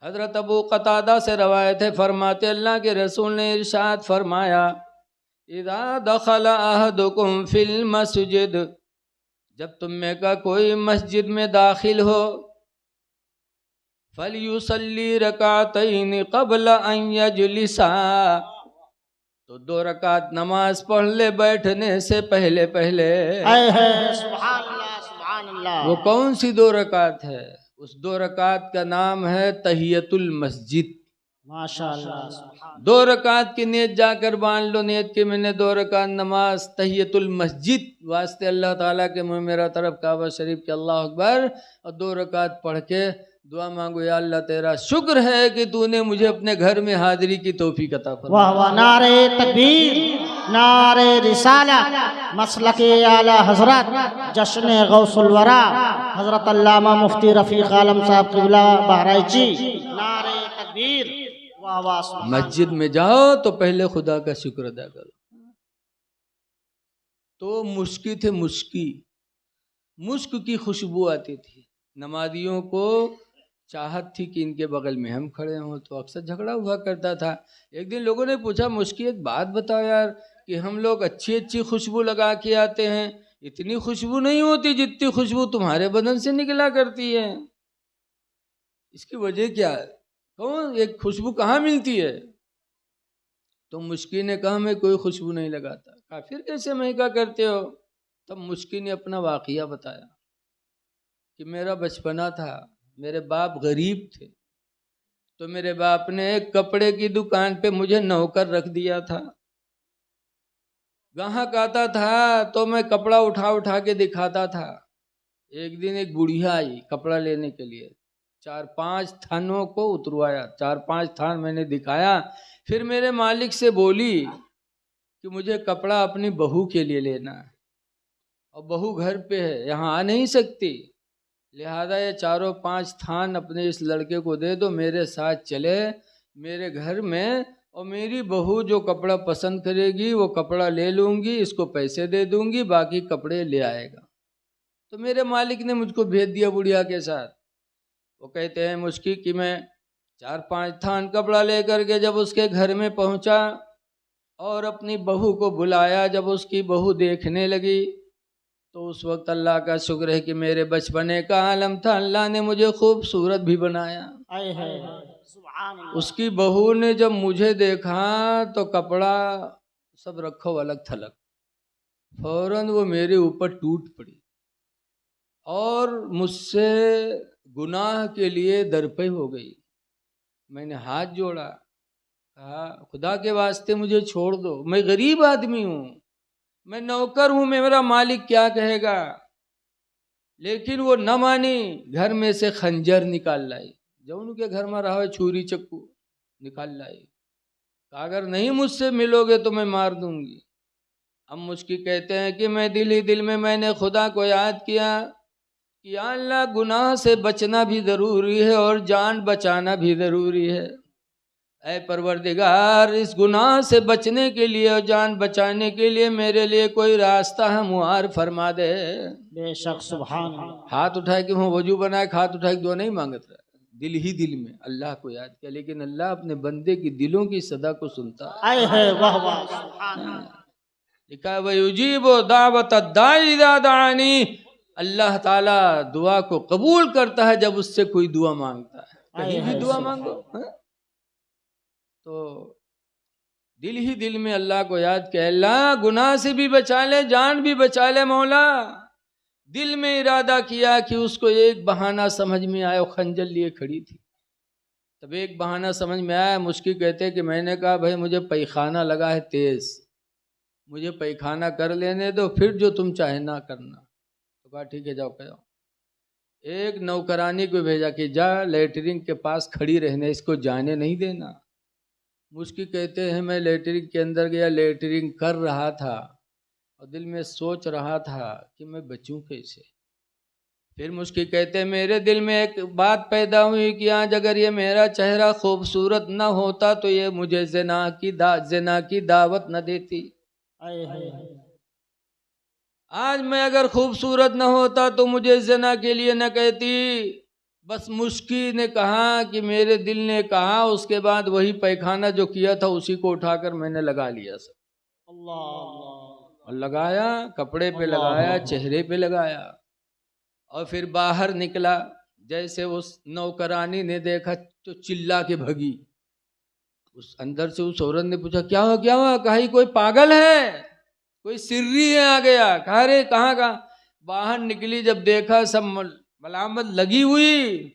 حضرت ابو قتادہ سے روایت ہے، فرماتے اللہ کے رسول نے ارشاد فرمایا، اذا دخل احدکم فی المسجد، جب تم میں کا کوئی مسجد میں داخل ہو، فَلْيُصَلِّي رَكَعَتَيْنِ قَبْلَ أَنْ يَجْلِسَا، تو 2 رکعت نماز پڑھ لے بیٹھنے سے پہلے. آئے ہے سبحان اللہ سبحان اللہ. وہ کون سی 2 رکعت ہے؟ اس 2 رکعت کا نام ہے تحیت المسجد. ماشاء اللہ سبحان. 2 رکعت کی نیت جا کر باندھ لو، نیت کہ میں نے 2 رکعت نماز تحیت المسجد واسطے اللہ تعالیٰ کے منہ میرا طرف کعبہ شریف کے اللہ اکبر، اور 2 رکعت پڑھ کے دعا مانگو، یا اللہ تیرا شکر ہے کہ تو نے مجھے اپنے گھر میں حاضری کی توفیق عطا فرمائی. واہ واہ. نعرہ تکبیر، نعرہ رسالہ، مسلک اعلی حضرت جشن غوث الورا حضرت علامہ مفتی رفیق عالم صاحب قبلہ بہرائچی. نعرہ تکبیر. واہ واہ سبحان. مسجد میں جاؤ تو پہلے خدا کا شکر ادا کرو. تو مشکی تھے، مشک کی خوشبو آتی تھی. نمازیوں کو چاہت تھی کہ ان کے بغل میں ہم کھڑے ہوں، تو اکثر جھگڑا ہوا کرتا تھا. ایک دن لوگوں نے پوچھا، مشکی ایک بات بتاؤ یار، کہ ہم لوگ اچھی خوشبو لگا کے آتے ہیں، اتنی خوشبو نہیں ہوتی جتنی خوشبو تمہارے بدن سے نکلا کرتی ہے، اس کی وجہ کیا ہے؟ کون ایک خوشبو کہاں ملتی ہے؟ تو مشکی نے کہا میں کوئی خوشبو نہیں لگاتا. کہا پھر کیسے مہکا کرتے ہو؟ تب مشکی نے اپنا واقعہ بتایا کہ میرا بچپنا تھا، میرے باپ غریب تھے، تو میرے باپ نے ایک کپڑے کی دکان پہ مجھے نوکر رکھ دیا تھا. گاہک آتا تھا تو میں کپڑا اٹھا کے دکھاتا تھا. ایک دن ایک بڑھیا آئی کپڑا لینے کے لیے، 4-5 تھانوں کو اتروایا، 4-5 تھان میں نے دکھایا. پھر میرے مالک سے بولی کہ مجھے کپڑا اپنی بہو کے لیے لینا ہے، اور بہو گھر پہ ہے، یہاں آ نہیں سکتی، لہذا یہ 4-5 تھان اپنے اس لڑکے کو دے دو، میرے ساتھ چلے میرے گھر میں، اور میری بہو جو کپڑا پسند کرے گی وہ کپڑا لے لوں گی، اس کو پیسے دے دوں گی، باقی کپڑے لے آئے گا. تو میرے مالک نے مجھ کو بھیج دیا بڑھیا کے ساتھ. وہ کہتے ہیں مشکی کہ میں 4-5 تھان کپڑا لے کر کے جب اس کے گھر میں پہنچا اور اپنی بہو کو بلایا، جب اس کی بہو دیکھنے لگی تو اس وقت اللہ کا شکر ہے کہ میرے بچپنے کا عالم تھا، اللہ نے مجھے خوبصورت بھی بنایا. اس کی بہو نے جب مجھے دیکھا تو کپڑا سب رکھو الگ تھلگ، فوراً وہ میرے اوپر ٹوٹ پڑی اور مجھ سے گناہ کے لیے درپے ہو گئی. میں نے ہاتھ جوڑا، کہا خدا کے واسطے مجھے چھوڑ دو، میں غریب آدمی ہوں، میں نوکر ہوں، میرا مالک کیا کہے گا. لیکن وہ نہ مانی، گھر میں سے خنجر نکال لائی، جو ان کے گھر میں رہا ہے چھری چکو نکال لائی. کہا اگر نہیں مجھ سے ملو گے تو میں مار دوں گی. اب مشکی کہتے ہیں کہ میں دل ہی دل میں نے خدا کو یاد کیا کہ یا اللہ گناہ سے بچنا بھی ضروری ہے اور جان بچانا بھی ضروری ہے، اے پروردگار اس گناہ سے بچنے کے لیے اور جان بچانے کے لیے میرے لیے کوئی راستہ ہموار فرما دے۔ بے شک سبحان اللہ۔ ہاتھ اٹھائے کہ وہ وضو بنائے، ہاتھ اٹھائے کہ دعا نہیں مانگتا، دل ہی دل میں اللہ کو یاد کیا، لیکن اللہ اپنے بندے کی دلوں کی صدا کو سنتا ہے۔ اے ہے واہ واہ سبحان اللہ۔ لکھا ہے وَيُجِيبُ دَعْوَةَ الدَّاعِ إِذَا دَعَانِي، اللہ تعالیٰ دعا کو قبول کرتا ہے جب اس سے کوئی دعا مانگتا ہے۔ کہیں بھی دعا مانگو تو دل ہی دل میں اللہ کو یاد کہ اللہ گناہ سے بھی بچا لے، جان بھی بچا لے مولا۔ دل میں ارادہ کیا کہ اس کو ایک بہانہ سمجھ میں آیا، وہ خنجر لیے کھڑی تھی، تب ایک بہانہ سمجھ میں آیا۔ مشکی کہتے کہ میں نے کہا بھائی مجھے پیخانہ لگا ہے تیز، مجھے پیخانہ کر لینے دو، پھر جو تم چاہے نہ کرنا۔ تو کہا ٹھیک ہے جاؤ کہو۔ ایک نوکرانی کو بھیجا کہ جا لیٹرنگ کے پاس کھڑی رہنے، اس کو جانے نہیں دینا۔ مشکی کہتے ہیں میں لیٹرنگ کے اندر گیا، لیٹرنگ کر رہا تھا اور دل میں سوچ رہا تھا کہ میں بچوں کیسے۔ پھر مشکی کہتے ہیں میرے دل میں ایک بات پیدا ہوئی کہ آج اگر یہ میرا چہرہ خوبصورت نہ ہوتا تو یہ مجھے زنا کی دعوت نہ دیتی۔ آج میں اگر خوبصورت نہ ہوتا تو مجھے زنا کے لیے نہ کہتی۔ بس مشکی نے کہا کہ میرے دل نے کہا، اس کے بعد وہی پیخانہ جو کیا تھا اسی کو اٹھا کر میں نے لگا لیا سب۔ اور لگایا، کپڑے پہ لگایا، چہرے پہ لگایا، اور پھر باہر نکلا۔ جیسے اس نوکرانی نے دیکھا تو چلا کے بھگی۔ اس اندر سے اس عورت نے پوچھا کیا ہوا کیا ہوا؟ کہا کوئی پاگل ہے، کوئی سری ہے آ گیا۔ کہا رے کہاں کا؟ باہر نکلی، جب دیکھا سب ملامت لگی ہوئی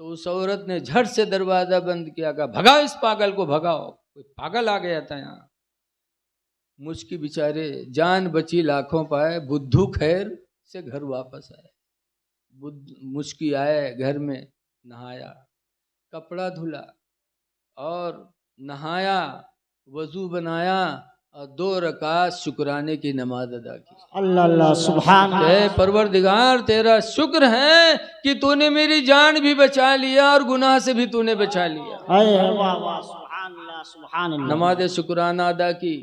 تو اس عورت نے جھٹ سے دروازہ بند کیا، کہا بھگاؤ اس پاگل کو، بھگاؤ، کوئی پاگل آ گیا تھا یہاں۔ مشکی بیچارے جان بچی لاکھوں پائے، بدھو خیر سے گھر واپس آئے۔ مشکی آئے گھر میں، نہایا، کپڑا دھلا اور نہایا، وضو بنایا اور 2 رکعت شکرانے کی نماز ادا کی۔ اللہ اللہ سبحان اللہ۔ اے پروردگار تیرا شکر ہے کہ تو نے میری جان بھی بچا لیا اور گناہ سے بھی تو نے بچا لیا۔ سبحان اللہ سبحان اللہ۔ نماز شکرانہ ادا کی۔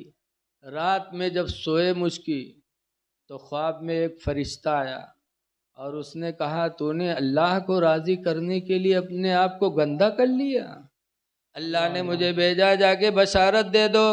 رات میں جب سوئے مشکی تو خواب میں ایک فرشتہ آیا اور اس نے کہا تو نے اللہ کو راضی کرنے کے لیے اپنے آپ کو گندا کر لیا۔ اللہ نے مجھے بھیجا جا کے بشارت دے دو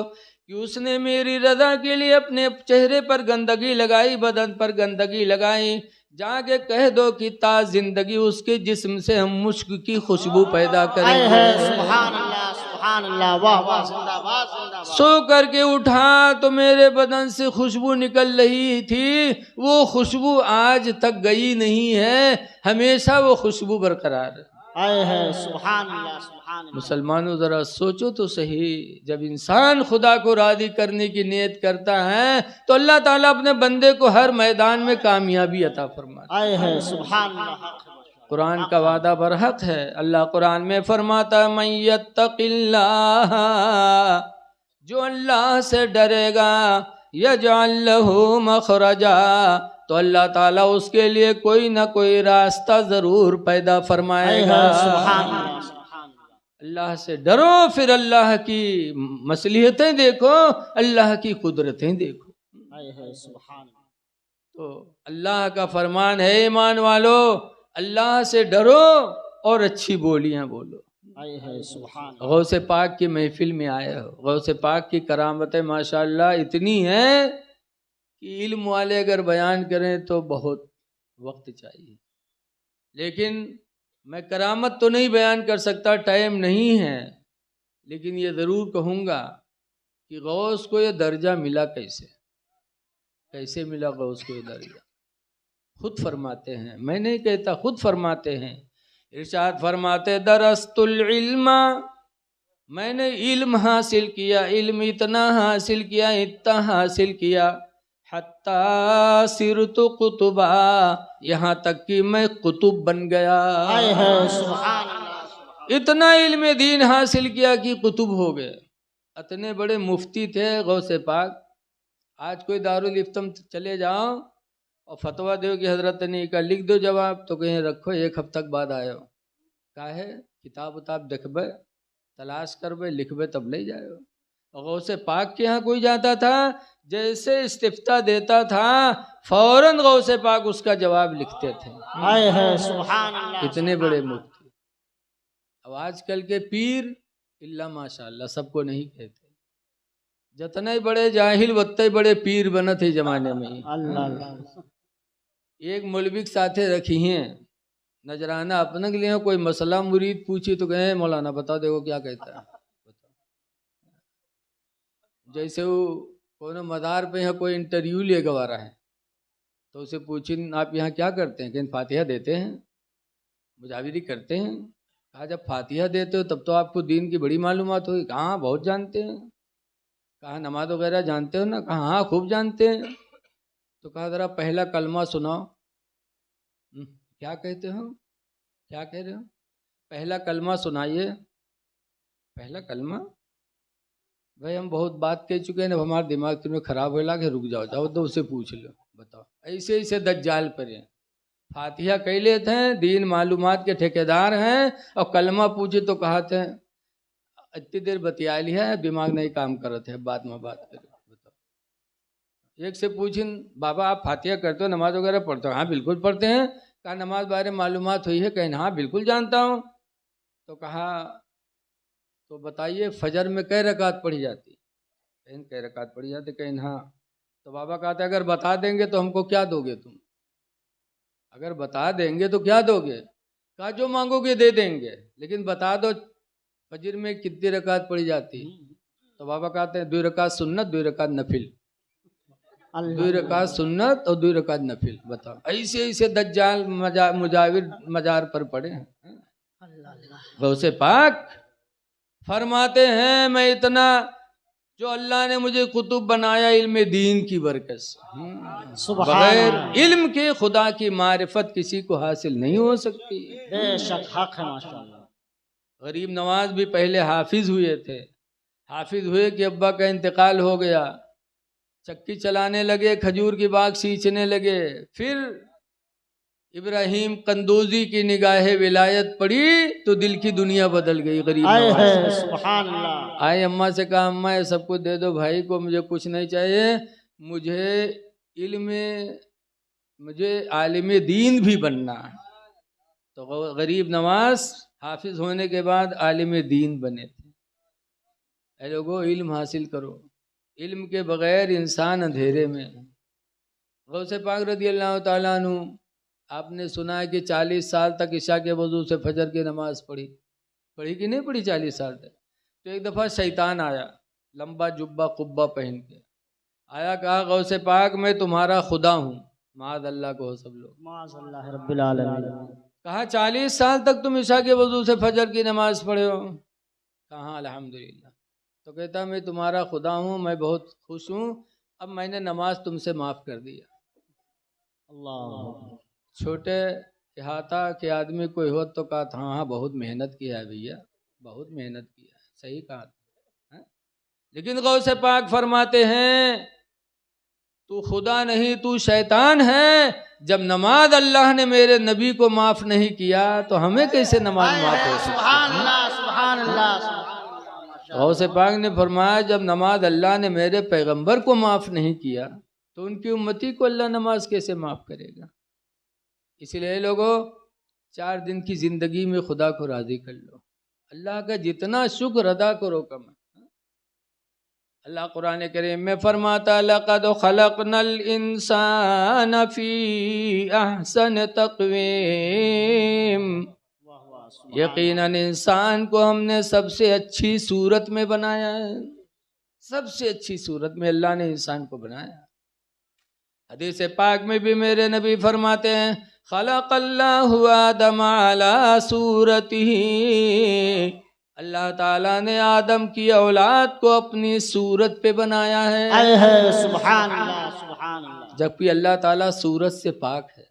کہ اس نے میری رضا کے لیے اپنے چہرے پر گندگی لگائی، بدن پر گندگی لگائی، جا کے کہہ دو کہ تا زندگی اس کے جسم سے ہم مشک کی خوشبو پیدا کریں گے۔ سبحان اللہ سبحان اللہ، واہ واہ، زندہ باد زندہ باد۔ سو کر کے اٹھا تو میرے بدن سے خوشبو نکل رہی تھی، وہ خوشبو آج تک گئی نہیں ہے، ہمیشہ وہ خوشبو برقرار ہے۔ سبحان اللہ سبحان اللہ۔ مسلمانوں ذرا سوچو تو صحیح، جب انسان خدا کو راضی کرنے کی نیت کرتا ہے تو اللہ تعالیٰ اپنے بندے کو ہر میدان میں کامیابی عطا فرماتا ہے۔ سبحان اللہ۔ قرآن کا وعدہ برحق ہے۔ اللہ قرآن میں فرماتا ہے من یتق اللہ، جو اللہ سے ڈرے گا، یجعل لہ مخرجا، تو اللہ تعالیٰ اس کے لیے کوئی نہ کوئی راستہ ضرور پیدا فرمائے گا۔ اللہ سے ڈرو، پھر اللہ کی مصلحتیں دیکھو، اللہ کی قدرتیں دیکھو۔ تو اللہ کا فرمان ہے ایمان والو، اللہ سے ڈرو اور اچھی بولیاں بولو۔ غوث پاک کی محفل میں آئے ہو، غوث پاک کی کرامتیں ماشاءاللہ اتنی ہیں کہ علم والے اگر بیان کریں تو بہت وقت چاہیے، لیکن میں کرامت تو نہیں بیان کر سکتا، ٹائم نہیں ہے، لیکن یہ ضرور کہوں گا کہ غوث کو یہ درجہ ملا کیسے ملا غوث کو یہ درجہ؟ خود فرماتے ہیں، میں نہیں کہتا، خود فرماتے ہیں، ارشاد فرماتے درست العلم، میں نے علم حاصل کیا، علم اتنا حاصل کیا، اتنا حاصل کیا، حتی صرت قطبا، یہاں تک کہ میں قطب بن گیا۔ اتنا علم دین حاصل کیا کہ قطب ہو گئے۔ اتنے بڑے مفتی تھے غوث پاک، آج کوئی دارالفتم چلے جاؤ اور فتویٰ دو کہ حضرت نے کہا لکھ دو جواب، تو کہیں رکھو 1 ہفتہ بعد آئے ہو، کا ہے کتاب اتاب دکھبے تلاش کربے لکھبے تب لے جائے ہو۔ غوث پاک کے ہاں کوئی جاتا تھا، جیسے استفتاء دیتا تھا فوراً غوث پاک اس کا جواب لکھتے تھے۔ آئے ہے سبحان اللہ، اتنے بڑے مفتی۔ اب آج کل کے پیر اللہ ماشاء اللہ سب کو نہیں کہتے، جتنے بڑے جاہل اتنے بڑے پیر بنا تھے زمانے میں۔ اللہ اللہ، ایک مولوی کے ساتھ رکھی ہیں نجرانہ اپنے کے لیے، کوئی مسئلہ مرید پوچھی تو کہیں مولانا بتا دیکھو کیا کہتا ہے۔ جیسے وہ کونوں مدار پہ یہاں کوئی انٹرویو لے گوا رہا ہے تو اسے پوچھیں آپ یہاں کیا کرتے ہیں، کہ فاتحہ دیتے ہیں، مجاوری کرتے ہیں۔ کہا جب فاتحہ دیتے ہو تب تو آپ کو دین کی بڑی معلومات ہوگی۔ کہاں بہت جانتے ہیں۔ کہا نماز وغیرہ جانتے ہو نا؟ کہا ہاں خوب جانتے ہیں۔ تو کہا ذرا پہلا کلمہ سناؤ۔ کیا کہتے ہو، کیا کہہ رہے ہو؟ پہلا کلمہ سنائیے۔ پہلا کلمہ؟ بھائی ہم بہت بات کہہ چکے ہیں، اب ہمارا دماغ تمہیں خراب ہو لگا کہ رک جاؤ، جاؤ تو اسے پوچھ لو، بتاؤ۔ ایسے ایسے دجال پر ہیں، فاتحہ کہہ لیتے ہیں، دین معلومات کے ٹھیکیدار ہیں، اور کلمہ پوچھے تو کہتے ہیں اتنی دیر بتیا لیا ہے، دماغ نہیں کام کرتے ہیں، بعد میں بات کریں۔ بتاؤ۔ ایک سے پوچھیں بابا آپ فاتحہ کرتے ہو، نماز وغیرہ پڑھتے ہو؟ ہاں بالکل پڑھتے ہیں۔ کہا نماز بارے معلومات ہوئی ہے؟ کہیں ہاں بالکل جانتا ہوں۔ تو کہا تو بتائیے فجر میں کئی رکعت پڑھی جاتی؟ کہیں کئی رکعت پڑھی جاتی؟ کہیں ہاں۔ تو بابا کہتے اگر بتا دیں گے تو ہم کو کیا دو گے تم؟ اگر بتا دیں گے تو کیا دو گے؟ کہا جو مانگو گے دے دیں گے، لیکن بتا دو فجر میں کتنی رکعت پڑھی جاتی؟ تو بابا کہتے ہیں 2 رکعت سنت 2 رکعت نفل، 2 رکعت سنت اور 2 رکعت نفل۔ بتاؤ، ایسے ایسے دجال مجاور مزار پر پڑے ہیں۔ غوث پاک فرماتے ہیں میں اتنا جو اللہ نے مجھے کتب بنایا علم دین کی برکت سے، بغیر علم کے خدا کی معرفت کسی کو حاصل نہیں ہو سکتی۔ بے شک حق ہے ماشاءاللہ۔ غریب نواز بھی پہلے حافظ ہوئے تھے، حافظ ہوئے کہ ابا کا انتقال ہو گیا، چکی چلانے لگے، کھجور کی باغ سینچنے لگے، پھر ابراہیم قندوزی کی نگاہ ولایت پڑی تو دل کی دنیا بدل گئی۔ غریب نواز سبحان اللہ، آئے اماں سے کہا اماں یہ سب کچھ دے دو بھائی کو، مجھے کچھ نہیں چاہیے، مجھے عالم دین بھی بننا ہے۔ تو غریب نواز حافظ ہونے کے بعد عالم دین بنے تھے۔ اے لوگو علم حاصل کرو، علم کے بغیر انسان اندھیرے میں۔ غوث پاک رضی اللہ تعالیٰ عنہ آپ نے سنا ہے کہ 40 سال تک عشاء کے وضو سے فجر کی نماز پڑھی کہ نہیں پڑھی 40 سال تک؟ تو ایک دفعہ شیطان آیا لمبا جبہ قبہ پہن کے آیا، کہا غوث پاک میں تمہارا خدا ہوں، معاذ اللہ کو سب لوگ، معاذ اللہ رب العالمین۔ کہا 40 سال تک تم عشاء کے وضو سے فجر کی نماز پڑھے ہو؟ کہا الحمدللہ۔ تو کہتا میں تمہارا خدا ہوں، میں بہت خوش ہوں، اب میں نے نماز تم سے معاف کر دیا۔ اللہ، چھوٹے احاطہ کے آدمی کوئی ہو تو کہا تھا ہاں بہت محنت کیا ہے بھیا، بہت محنت کیا ہے، صحیح کہا تھا۔ لیکن غوث پاک فرماتے ہیں تو خدا نہیں تو شیطان ہے، جب نماز اللہ نے میرے نبی کو معاف نہیں کیا تو ہمیں کیسے نماز معاف ہو سکتی؟ سبحان اللہ، سبحان اللہ۔ غوث پاک نے فرمایا جب نماز اللہ نے میرے پیغمبر کو معاف نہیں کیا تو ان کی امتی کو اللہ نماز کیسے معاف کرے گا؟ اس لیے لوگوں 4 دن کی زندگی میں خدا کو راضی کر لو، اللہ کا جتنا شکر ادا کرو کم ہے۔ اللہ قرآن کریم میں فرماتا لَقَدْ خَلَقْنَا الْإِنسَانَ فِي أَحْسَنِ تَقْوِيمٍ، یقیناً انسان کو ہم نے سب سے اچھی صورت میں بنایا ہے، سب سے اچھی صورت میں اللہ نے انسان کو بنایا۔ حدیث پاک میں بھی میرے نبی فرماتے ہیں خلق اللہ آدم علی صورتہ، اللہ تعالیٰ نے آدم کی اولاد کو اپنی صورت پہ بنایا ہے۔ سبحان اللہ، سبحان اللہ۔ جبکہ اللہ تعالیٰ صورت سے پاک ہے،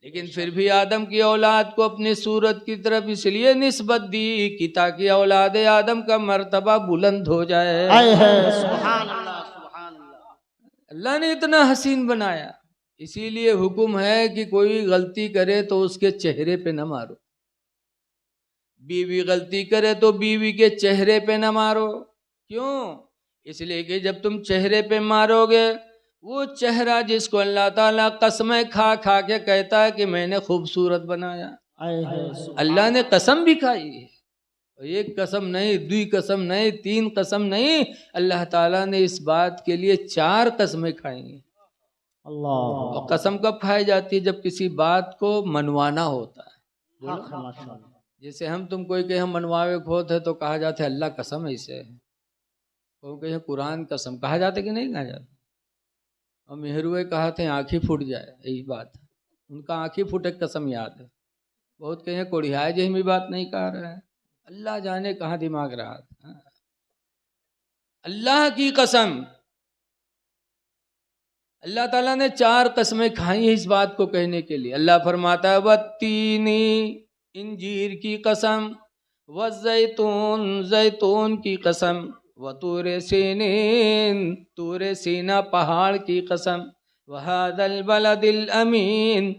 لیکن پھر بھی آدم کی اولاد کو اپنی صورت کی طرف اس لیے نسبت دی کہ تاکہ اولاد آدم کا مرتبہ بلند ہو جائے۔ سبحان اللہ، سبحان اللہ۔ اللہ نے اتنا حسین بنایا، اسی لیے حکم ہے کہ کوئی غلطی کرے تو اس کے چہرے پہ نہ مارو، بیوی غلطی کرے تو بیوی کے چہرے پہ نہ مارو۔ کیوں؟ اس لیے کہ جب تم چہرے پہ مارو گے، وہ چہرہ جس کو اللہ تعالیٰ قسمیں کھا کھا کے کہتا ہے کہ میں نے خوبصورت بنایا، اللہ نے قسم بھی کھائی ہے، ایک قسم نہیں، دوئی قسم نہیں، تین قسم نہیں، اللہ تعالیٰ نے اس بات کے لیے 4 قسمیں کھائی ہیں۔ اللہ، اور قسم کب کھائی جاتی ہے؟ جب کسی بات کو منوانا ہوتا ہے۔ بولو، جیسے ہم تم کوئی کہ ہم منواوے کھوت ہے تو کہا جاتا ہے اللہ قسم ایسے ہے، کوئی کہ قرآن قسم کہا جاتا ہے کہ نہیں کہا جاتا؟ اور مہروے کہا تھے آنکھیں پھوٹ جائے، یہی بات ہے، ان کا آنکھیں پھوٹے قسم یاد ہے۔ بہت کہیں کوڑیائے جی ہمیں بات نہیں کہا رہا ہے، اللہ جانے کہاں دماغ رہا تھا۔ اللہ کی قسم، اللہ تعالیٰ نے 4 قسمیں کھائی ہیں اس بات کو کہنے کے لیے۔ اللہ فرماتا ہے والتینی، انجیر کی قسم، والزیتون، زیتون کی قسم، وطور سینین، طور سینا پہاڑ کی قسم، وہذا البلد الامین،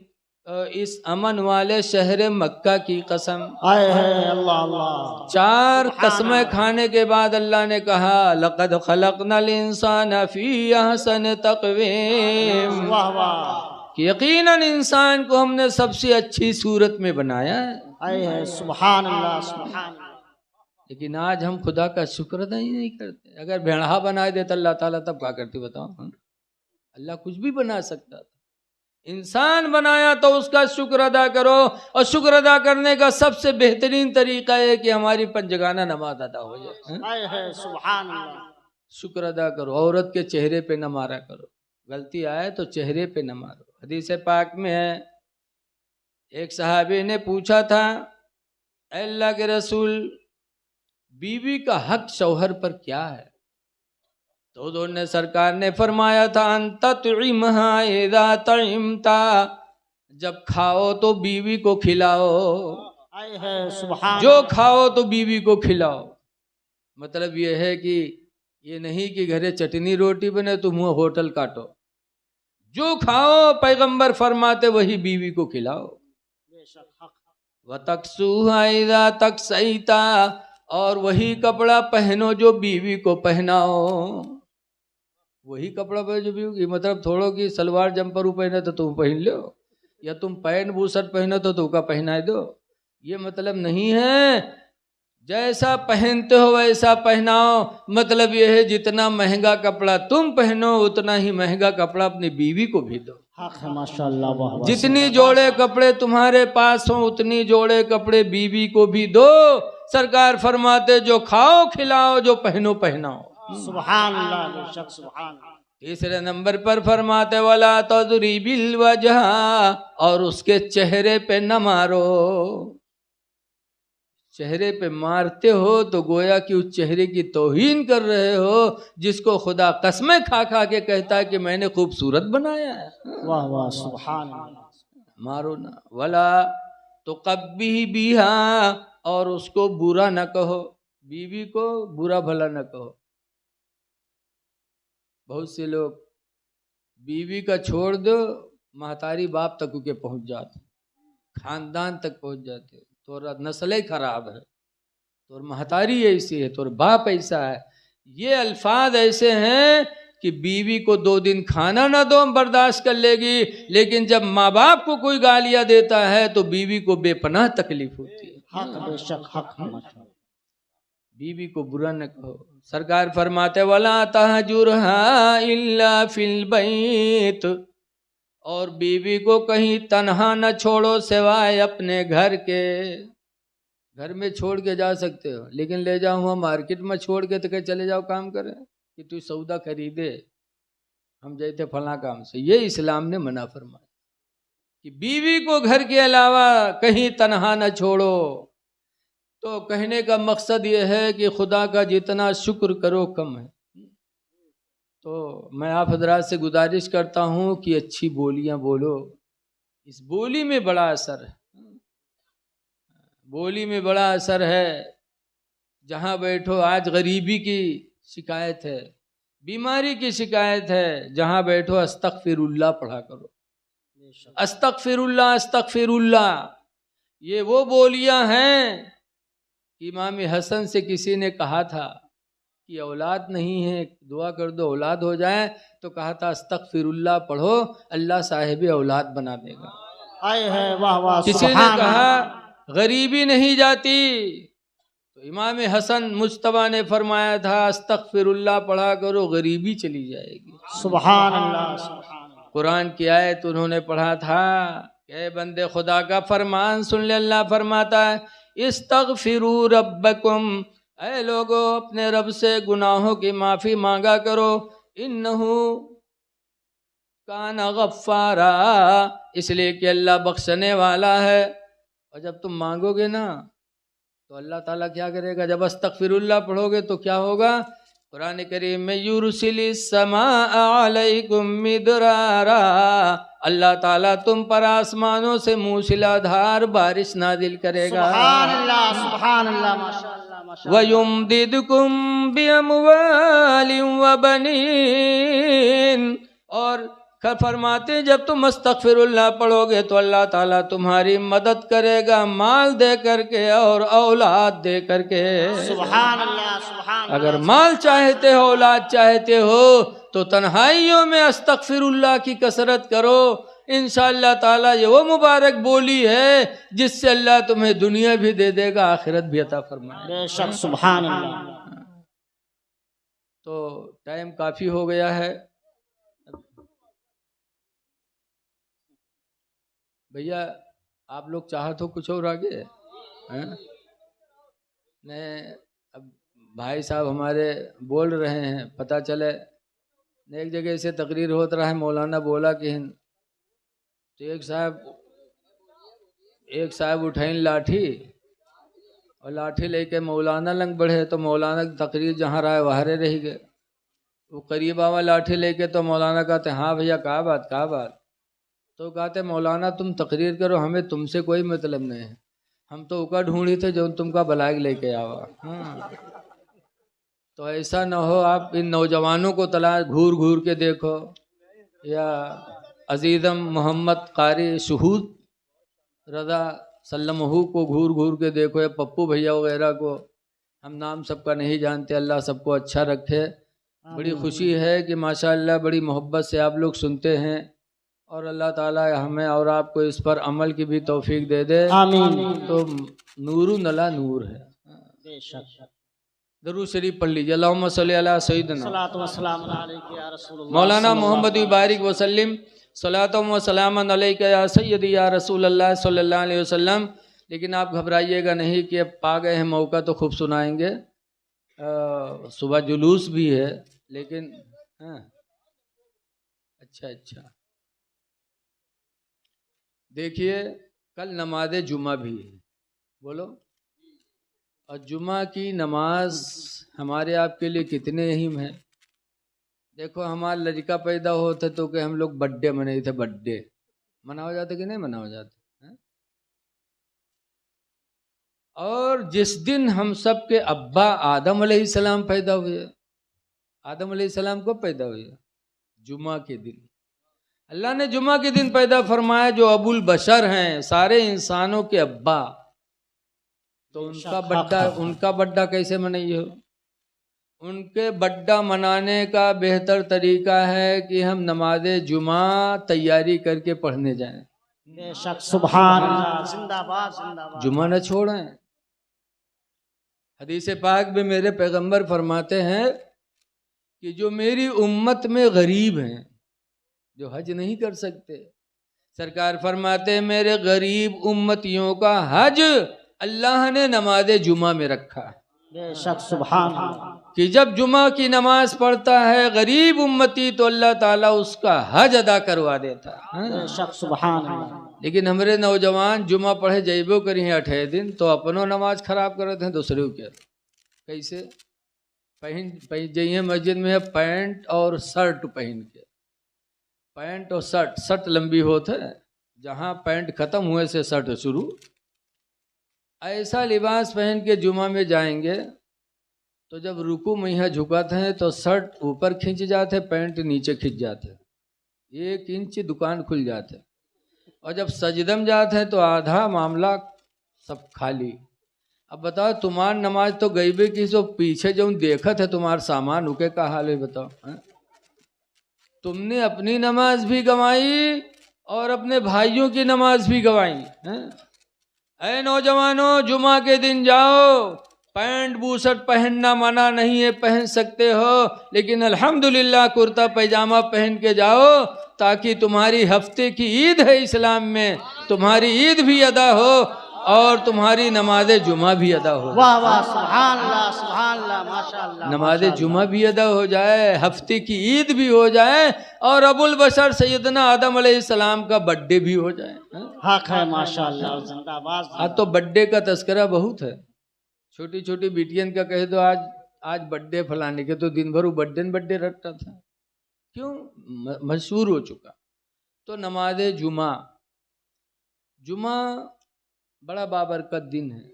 اس امن والے شہر مکہ کی قسم۔ آئے ہے اللہ اللہ، 4 قسمیں کھانے کے بعد اللہ نے کہا لقد خلقنا الانسان فی احسن تقویم، واہ واہ، کہ یقیناً انسان کو ہم نے سب سے اچھی صورت میں بنایا ہے۔ آئے ہے سبحان اللہ سبحان اللہ۔ لیکن آج ہم خدا کا شکر ادا ہی نہیں کرتے۔ اگر بھیڑا بنا دیتا اللہ تعالیٰ تب کیا کرتی بتاؤ؟ اللہ کچھ بھی بنا سکتا تھا، انسان بنایا تو اس کا شکر ادا کرو، اور شکر ادا کرنے کا سب سے بہترین طریقہ ہے کہ ہماری 5 جگانہ نماز ادا ہو جائے۔ آئے ہے سبحان اللہ، شکر ادا کرو، عورت کے چہرے پہ نہ مارا کرو، غلطی آئے تو چہرے پہ نہ مارو۔ حدیث پاک میں ہے، ایک صحابی نے پوچھا تھا اے اللہ کے رسول، بیوی کا حق شوہر پر کیا ہے؟ تو انہوں نے سرکار نے فرمایا تھا ان تطعمها اذا طعمتا، جب کھاؤ تو بیوی کو کھلاؤ، آئے ہے سبحان جو کھاؤ تو بیوی کو کھلاؤ۔ مطلب یہ ہے کہ یہ نہیں کہ گھرے چٹنی روٹی بنے تم ہوٹل کاٹو، جو کھاؤ پیغمبر فرماتے وہی بیوی کو کھلاؤ۔ وَتَكْسُوهَا إِذَا تَكْسَيْتَا، اور وہی کپڑا پہنو جو بیوی کو پہناؤ، وہی کپڑا پہنو جو بیوی کی، مطلب تھوڑو کی سلوار جمپر پہنے تو تم پہن لو، یا تم پینٹ بوسٹ پہنو تو تم کا پہنا دو، یہ مطلب نہیں ہے۔ جیسا پہنتے ہو ویسا پہناؤ، مطلب یہ ہے جتنا مہنگا کپڑا تم پہنو اتنا ہی مہنگا کپڑا اپنی بیوی کو بھی دو۔ حق ہے ماشاءاللہ، واہ واہ، جتنی جوڑے کپڑے تمہارے پاس ہوں اتنی جوڑے کپڑے بیوی کو بھی دو۔ سرکار فرماتے جو کھاؤ کھلاؤ، جو پہنو پہناؤ۔ سبحان اللہ، بے شک سبحان اللہ۔ تیسرے نمبر پر فرماتے وَلَا تَضْرِبِ الْوَجْهَ، اور اس کے چہرے پہ نہ مارو۔ چہرے پہ مارتے ہو تو گویا کہ اس چہرے کی توہین کر رہے ہو جس کو خدا قسمیں کھا کھا کے کہتا ہے کہ میں نے خوبصورت بنایا ہے۔ واہ واہ سبحان اللہ، مارو نہ۔ ولا تقبح بہا، اور اس کو برا نہ کہو، بیوی کو برا بھلا نہ کہو۔ بہت سے لوگ بیوی کا چھوڑ دو، محتاری باپ تک کے پہنچ جاتے، خاندان تک پہنچ جاتے، تو نسل ہی خراب ہے، تو محتاری ایسی ہے، تو باپ ایسا ہے۔ یہ الفاظ ایسے ہیں کہ بیوی کو 2 دن کھانا نہ دو برداشت کر لے گی، لیکن جب ماں باپ کو کوئی گالیاں دیتا ہے تو بیوی کو بے پناہ تکلیف ہوتی ہے۔ حق بے شک حق ہے ماشاءاللہ، بیوی کو برا نہ کہو۔ سرکار فرماتے وَلَا تَهْجُرْهَا إِلَّا فِي الْبَيْتِ، اور بیوی کو کہیں تنہا نہ چھوڑو سوائے اپنے گھر کے۔ گھر میں چھوڑ کے جا سکتے ہو، لیکن لے جاؤں وہاں مارکیٹ میں چھوڑ کے تو کہ چلے جاؤ کام کرے کہ تو سودا خریدے، ہم جاتے فلاں کام سے۔ یہ اسلام نے منع فرمایا کہ بیوی کو گھر کے علاوہ کہیں تنہا نہ چھوڑو۔ تو کہنے کا مقصد یہ ہے کہ خدا کا جتنا شکر کرو کم ہے۔ تو میں آپ حضرات سے گزارش کرتا ہوں کہ اچھی بولیاں بولو، اس بولی میں بڑا اثر ہے، بولی میں بڑا اثر ہے۔ جہاں بیٹھو، آج غریبی کی شکایت ہے، بیماری کی شکایت ہے، جہاں بیٹھو استغفر اللہ پڑھا کرو، استغفر اللہ استغفر اللہ۔ یہ وہ بولیاں ہیں کہ امام حسن سے کسی نے کہا تھا کہ اولاد نہیں ہے، دعا کر دو اولاد ہو جائے، تو کہا تھا استغفر اللہ پڑھو، اللہ صاحب اولاد بنا دے گا۔ آئے ہے واہ واہ کسی نے سبحان کہا اللہ۔ غریبی نہیں جاتی، تو امام حسن مجتبیٰ نے فرمایا تھا استغفر اللہ پڑھا کرو، غریبی چلی جائے گی۔ سبحان اللہ سبحان اللہ۔ قرآن کی آیت انہوں نے پڑھا تھا کہ اے بندے خدا کا فرمان سن لے، اللہ فرماتا ہے استغفروا ربکم، اے لوگو اپنے رب سے گناہوں کی معافی مانگا کرو، انہو کان غفارا، اس لیے کہ اللہ بخشنے والا ہے۔ اور جب تم مانگو گے نا تو اللہ تعالیٰ کیا کرے گا؟ جب استغفر اللہ پڑھو گے تو کیا ہوگا؟ قرآن کریم میں یرسل السماء علیکم مدرارا، اللہ تعالیٰ تم پر آسمانوں سے موسلا دھار بارش نازل کرے گا۔ سبحان اللہ سبحان اللہ ماشاء اللہ ماشاء اللہ۔ وَيُمْدِدْكُمْ بِأَمْوَالٍ وَبَنِينَ، اور فرماتے ہیں جب تم استغفر اللہ پڑھو گے تو اللہ تعالیٰ تمہاری مدد کرے گا، مال دے کر کے اور اولاد دے کر کے۔ سبحان اللہ سبحان اللہ۔ اگر مال چاہتے ہو، اولاد چاہتے ہو، تو تنہائیوں میں استغفر اللہ کی کثرت کرو، انشاءاللہ تعالیٰ یہ وہ مبارک بولی ہے جس سے اللہ تمہیں دنیا بھی دے دے گا، آخرت بھی عطا فرمائے گا۔ بے شک سبحان اللہ۔ تو ٹائم کافی ہو گیا ہے بھیا، آپ لوگ چاہو تو کچھ اور آگے نہیں؟ اب بھائی صاحب ہمارے بول رہے ہیں، پتہ چلے ایک جگہ سے تقریر ہوتا رہا ہے، مولانا بولا کہ تو ایک صاحب اٹھائیں لاٹھی اور لاٹھی لے کے مولانا لنگ بڑھے، تو مولانا کی تقریر جہاں رہے وہاں رہ گئے۔ وہ قریب آوا لاٹھی لے کے، تو مولانا کہتے ہاں بھیا کہا بات، تو کہتے مولانا تم تقریر کرو، ہمیں تم سے کوئی مطلب نہیں ہے، ہم تو اوکا ڈھونڈی تھے جو تم کا بلاگ لے کے آوا۔ تو ایسا نہ ہو، آپ ان نوجوانوں کو تلاش گھور گھور کے دیکھو، یا عزیزم محمد قاری شہود رضا سلمہ کو گھور گھور کے دیکھو، یا پپو بھیا وغیرہ کو، ہم نام سب کا نہیں جانتے، اللہ سب کو اچھا رکھے۔ بڑی خوشی ہے کہ ماشاءاللہ بڑی محبت سے آپ لوگ سنتے ہیں، اور اللہ تعالیٰ ہمیں اور آپ کو اس پر عمل کی بھی توفیق دے دے، آمین۔ تو نور نلا نور ہے۔ بے شک۔ درود شریف پڑھ لیجیے، اللہم صلی علی سیدنا صلاۃ و سلام علیک یا رسول اللہ مولانا محمد بارک وسلم، صلاۃ و سلام علیک یا سیدی یا رسول اللہ صلی اللہ علیہ وسلم۔ لیکن آپ گھبرائیے گا نہیں کہ اب پا گئے ہیں موقع تو خوب سنائیں گے، صبح جلوس بھی ہے، لیکن اچھا دیکھیے کل نماز جمعہ بھی ہے، بولو، اور جمعہ کی نماز ہمارے آپ کے لیے کتنے اہم ہے۔ دیکھو ہمارا لڑکا پیدا ہوتا تو کہ ہم لوگ برتھ منائی تھے، برتھ ڈے منا ہو جاتا کہ نہیں منا ہو جاتا، اور جس دن ہم سب کے ابا آدم علیہ السلام پیدا ہوئے، آدم علیہ السلام کو پیدا ہوئے جمعہ کے دن، اللہ نے جمعہ کے دن پیدا فرمایا، جو ابو البشر ہیں سارے انسانوں کے ابا، تو ان کا بڑھا کیسے منائیے؟ ان کے بڑھا منانے کا بہتر طریقہ ہے کہ ہم نماز جمعہ تیاری کر کے پڑھنے جائیں۔ بے شک سبحان اللہ، زندہ باد زندہ باد۔ جمعہ نہ چھوڑیں۔ حدیث پاک میں میرے پیغمبر فرماتے ہیں کہ جو میری امت میں غریب ہیں، جو حج نہیں کر سکتے، سرکار فرماتے ہیں میرے غریب امتیوں کا حج اللہ نے نماز جمعہ میں رکھا، بے شک سبحان اللہ، کہ جب جمعہ کی نماز پڑھتا ہے غریب امتی تو اللہ تعالیٰ اس کا حج ادا کروا دیتا ہے۔ بے شک سبحان اللہ۔ لیکن ہمارے نوجوان جمعہ پڑھے جیبوں کری ہیں 8 دن، تو اپنوں نماز خراب کرتے ہیں، دوسرے کے کیسے پہن جائیے مسجد میں پینٹ اور شرٹ پہن کے، پینٹ اور شرٹ لمبی ہوتا ہے، جہاں پینٹ ختم ہوئے سے شرٹ شروع، ایسا لباس پہن کے جمعہ میں جائیں گے تو جب رکوع میں یہاں جھکاتے ہیں تو شرٹ اوپر کھینچ جاتے، پینٹ نیچے کھینچ جاتے، 1 انچ دکان کھل جاتے، اور جب سجدم جاتے ہیں تو آدھا معاملہ سب خالی۔ اب بتاؤ تمہار نماز تو گئی بھی کی سو پیچھے جو دیکھت ہے تمہار سامان اکے کا حال ہے بتاؤ۔ تم نے اپنی نماز بھی گنوائی اور اپنے بھائیوں کی نماز بھی گنوائی۔ اے نوجوانوں، جمعہ کے دن جاؤ، پینٹ بوسٹ پہننا منع نہیں ہے، پہن سکتے ہو، لیکن الحمدللہ کرتا پیجامہ پہن کے جاؤ تاکہ تمہاری ہفتے کی عید ہے اسلام میں، تمہاری عید بھی ادا ہو اور تمہاری نماز جمعہ بھی ادا ہو۔ واہ واہ، سبحان اللہ، ماشاءاللہ، نماز جمعہ بھی ادا ہو جائے، ہفتے کی عید بھی ہو جائے، اور ابو البشر سیدنا آدم علیہ السلام کا برڈے بھی ہو جائے۔ حق ہے، ماشاءاللہ، زندہ باد۔ آج تو برڈے کا تذکرہ بہت ہے، چھوٹی چھوٹی بیٹین کا کہے تو آج برڈے فلانے کے، تو دن بھر وہ برڈے رٹتا تھا، کیوں؟ مشہور ہو چکا۔ تو نماز جمعہ بڑا بابرکت دن ہے،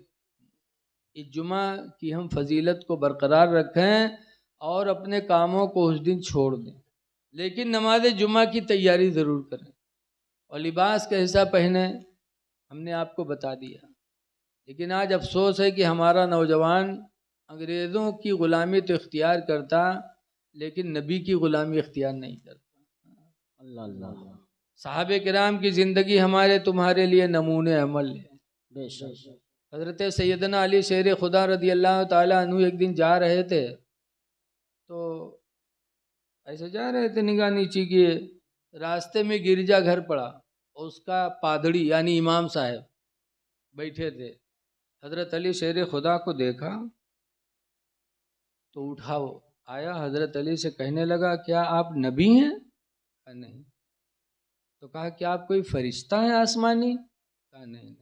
اس جمعہ کی ہم فضیلت کو برقرار رکھیں اور اپنے کاموں کو اس دن چھوڑ دیں، لیکن نماز جمعہ کی تیاری ضرور کریں، اور لباس کیسا پہنیں ہم نے آپ کو بتا دیا۔ لیکن آج افسوس ہے کہ ہمارا نوجوان انگریزوں کی غلامی تو اختیار کرتا لیکن نبی کی غلامی اختیار نہیں کرتا۔ اللہ، صحابہ کرام کی زندگی ہمارے تمہارے لیے نمونے عمل ہے۔ بے شک۔ حضرت سیدنا علی شیر خدا رضی اللہ تعالیٰ عنہ ایک دن جا رہے تھے، تو ایسے جا رہے تھے، نگاہ نیچی کیے، راستے میں گرجا گھر پڑا، اس کا پادری یعنی امام صاحب بیٹھے تھے۔ حضرت علی شیر خدا کو دیکھا تو اٹھا، وہ آیا حضرت علی سے کہنے لگا کیا آپ نبی ہیں؟ کہا نہیں۔ تو کہا کیا آپ کوئی فرشتہ ہیں آسمانی؟ کہا نہیں۔